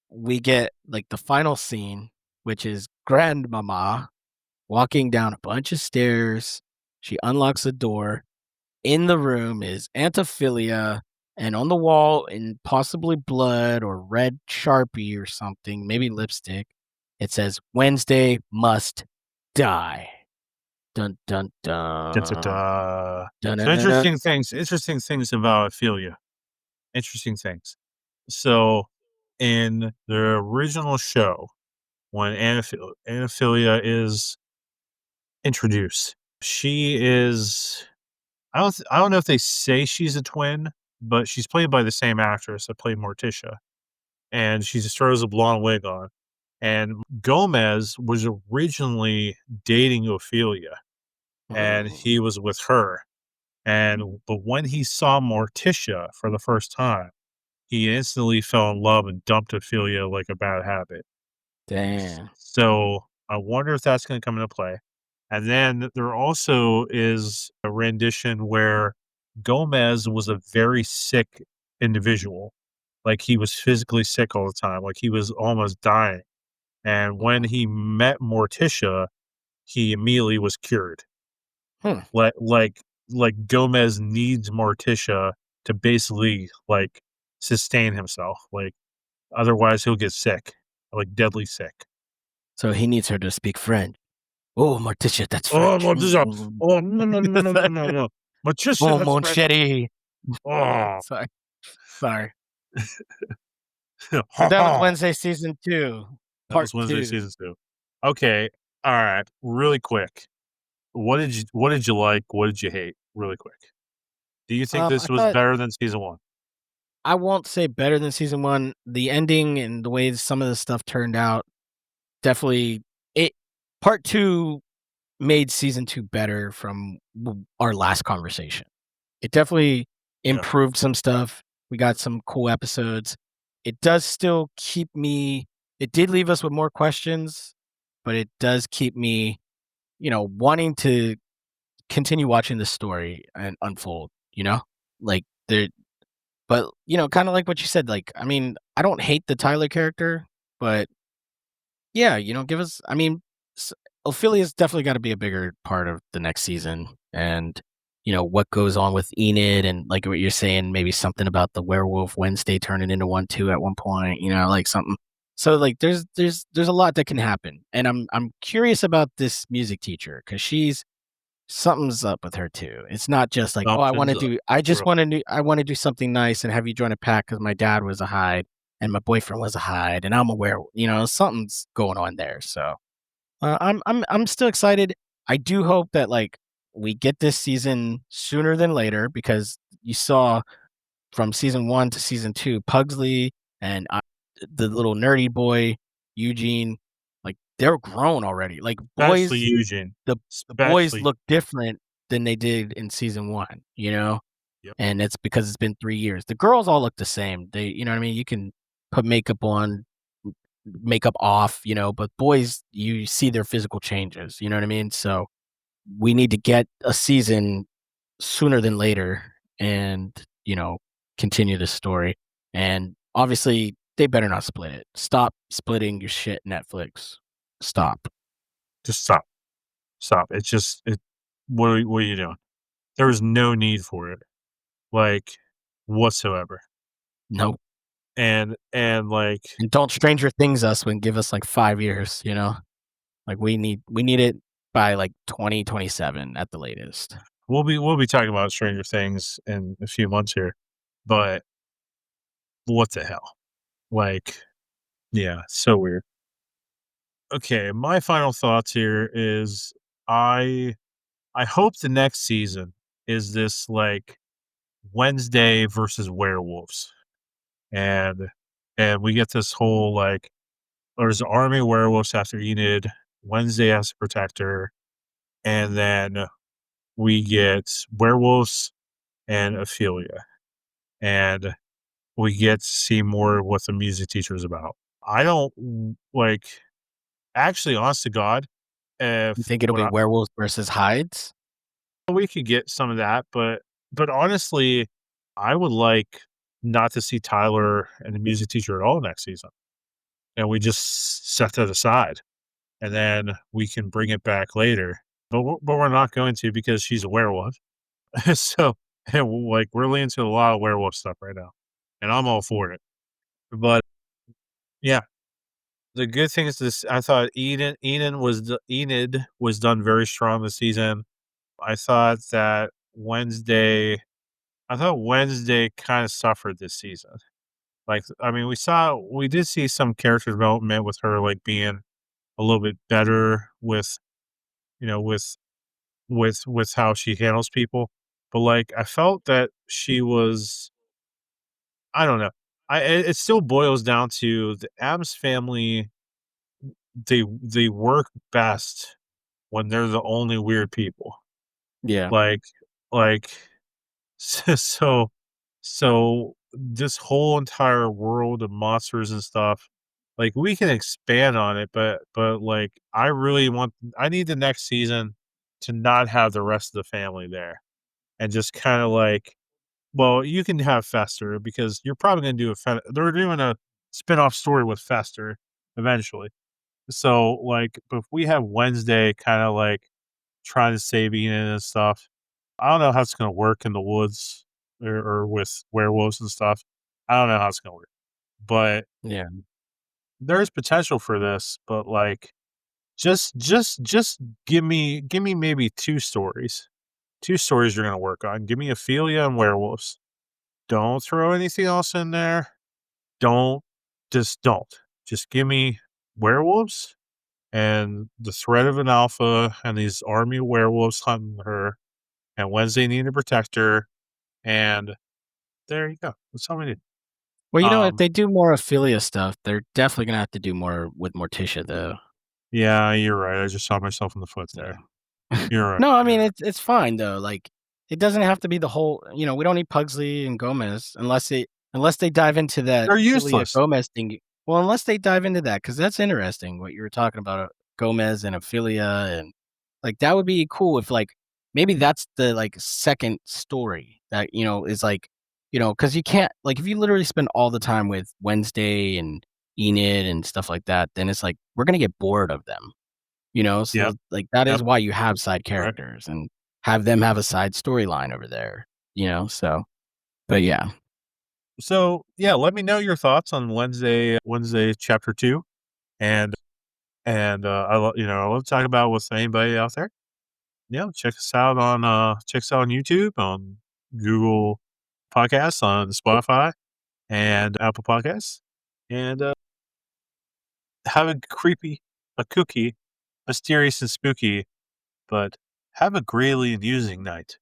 we get like the final scene, which is grandmama walking down a bunch of stairs. She unlocks the door. In the room is Antophilia, and on the wall, in possibly blood or red Sharpie or something, maybe lipstick, it says Wednesday must die. Dun dun Da, da, dun. da. Dun So dun dun. Dun. interesting things about Ophelia. Interesting things. So in the original show, when Anophilia is introduced, she is I don't know if they say she's a twin, but she's played by the same actress that played Morticia, and she just throws a blonde wig on. And Gomez was originally dating Ophelia, and Mm. he was with her. But when he saw Morticia for the first time, he instantly fell in love and dumped Ophelia like a bad habit. Damn. So I wonder if that's going to come into play. And then there also is a rendition where Gomez was a very sick individual. Like he was physically sick all the time, like he was almost dying. And when Mm. he met Morticia, he immediately was cured. Hmm. Like like Gomez needs Morticia to basically like sustain himself. Like otherwise he'll get sick, like deadly sick. So he needs her to speak French. Oh, Morticia, that's Oh, French. Morticia. Oh, no, no, no, no, no, no, no. Morticia, Oh, that's mon French. chéri. Oh, Sorry, sorry. But ha that was ha. Wednesday season 2, That part was Wednesday 2. season 2. Okay. All right. Really quick. What did you like? What did you hate? Really quick. Do you think I this was thought better than season 1? I won't say better than season 1. The ending and the way some of the stuff turned out definitely it part 2 made season 2 better from our last conversation. It definitely Yeah. improved some stuff. We got some cool episodes. It does still keep me it did leave us with more questions, but it does keep me, wanting to continue watching the story and unfold, you know? Like there but, kinda like what you said, like, I mean, I don't hate the Tyler character, but yeah, give us I mean, s Ophelia's definitely gotta be a bigger part of the next season, and, what goes on with Enid and, like, what you're saying, maybe something about the Werewolf Wednesday turning into one too at one point, like, something so, like, there's a lot that can happen, and I'm curious about this music teacher because she's something's up with her too. It's not just like, "Oh, Something's up. Bro. I wanna do something nice and have you join a pack because my dad was a Hyde and my boyfriend was a Hyde and I'm aware, something's going on there." So, I'm still excited. I do hope that, like, we get this season sooner than later because you saw from season 1 to season 2, Pugsley and, the little nerdy boy, Eugene, like, they're grown already. Like, Especially boys Eugene. the boys Especially look different than they did in season 1, Yep. and it's because it's been 3 years. The girls all look the same. They you know what I mean? You can put makeup on, makeup off, but boys, you see their physical changes, you know what I mean? So, we need to get a season sooner than later and, continue the story, and, obviously, they better not split it. Stop splitting your shit, Netflix. Stop. Just stop. Stop. It's just what are you doing? There's no need for it. Like whatsoever. Nope. And like And don't Stranger Things us and give us, like, 5 years, you know? Like, we need it by, like, 2027 at the latest. we'll be talking about Stranger Things in a few months here, but what the hell? Like, yeah, so weird. Okay, my final thoughts here is I I hope the next season is this like Wednesday versus werewolves. And we get this whole like there's an army of werewolves after Enid, Wednesday has to protect her, and then we get werewolves and Ophelia. And we get to see more of what the music teacher is about. I don't like actually honest to God, You if think it'll what be I werewolves versus hides? we could get some of that, but honestly, I would like not to see Tyler and the music teacher at all next season. And we just set that aside, and then we can bring it back later. But we're not going to because she's a werewolf. So, and like we're into a lot of werewolf stuff right now, and I'm all for it. But yeah, the good thing is this: I thought Enid was done very strong this season. I thought that Wednesday I thought Wednesday kind of suffered this season. Like, I mean, we did see some character development with her, like being a little bit better with, with how she handles people. But like, I felt that she was, I don't know. It still boils down to the Adams family. They work best when they're the only weird people. Yeah. Like, like so so this whole entire world of monsters and stuff, like we can expand on it, but like I need the next season to not have the rest of the family there and just kind of like, well, you can have Fester because you're probably going to do they're doing a spin-off story with Fester eventually. So like, but if we have Wednesday kind of like trying to save Ian and stuff, I don't know how it's gonna work in the woods or with werewolves and stuff. I don't know how it's gonna work, but Yeah. there's potential for this. But like, just give me maybe 2 stories. 2 stories you're gonna work on. Give me Ophelia and werewolves. Don't throw anything else in there. Don't just don't. Just give me werewolves and the threat of an alpha and these army of werewolves hunting her, and Wednesday needing to protect her, and there you go. That's all we need. Well, if Um, they do more Ophelia stuff, they're definitely gonna have to do more with Morticia, though. yeah, you're right. I just shot myself in the foot there. Yeah. You're right. No, I You're mean, right. it's fine, though, like, it doesn't have to be the whole we don't need Pugsley and Gomez unless they dive into that They're Ophelia useless. Gomez thing. Well, unless they dive into that, because that's interesting what you were talking about, Gomez and Ophelia, and, like, that would be cool if, like, maybe that's the, like, 2nd story that, is, like, because you can't like, if you literally spend all the time with Wednesday and Enid and stuff like that, then it's like, we're gonna get bored of them. Yep. So, like, that Yep. is why you have side Right. characters and have them have a side storyline over there, so but yeah. So yeah, let me know your thoughts on Wednesday chapter 2, and I love talking about with anybody out there. Yeah, check us out on YouTube, on Google Podcasts, on Spotify, and Apple Podcasts. And have a kooky, mysterious and spooky, but have a greatly amusing night.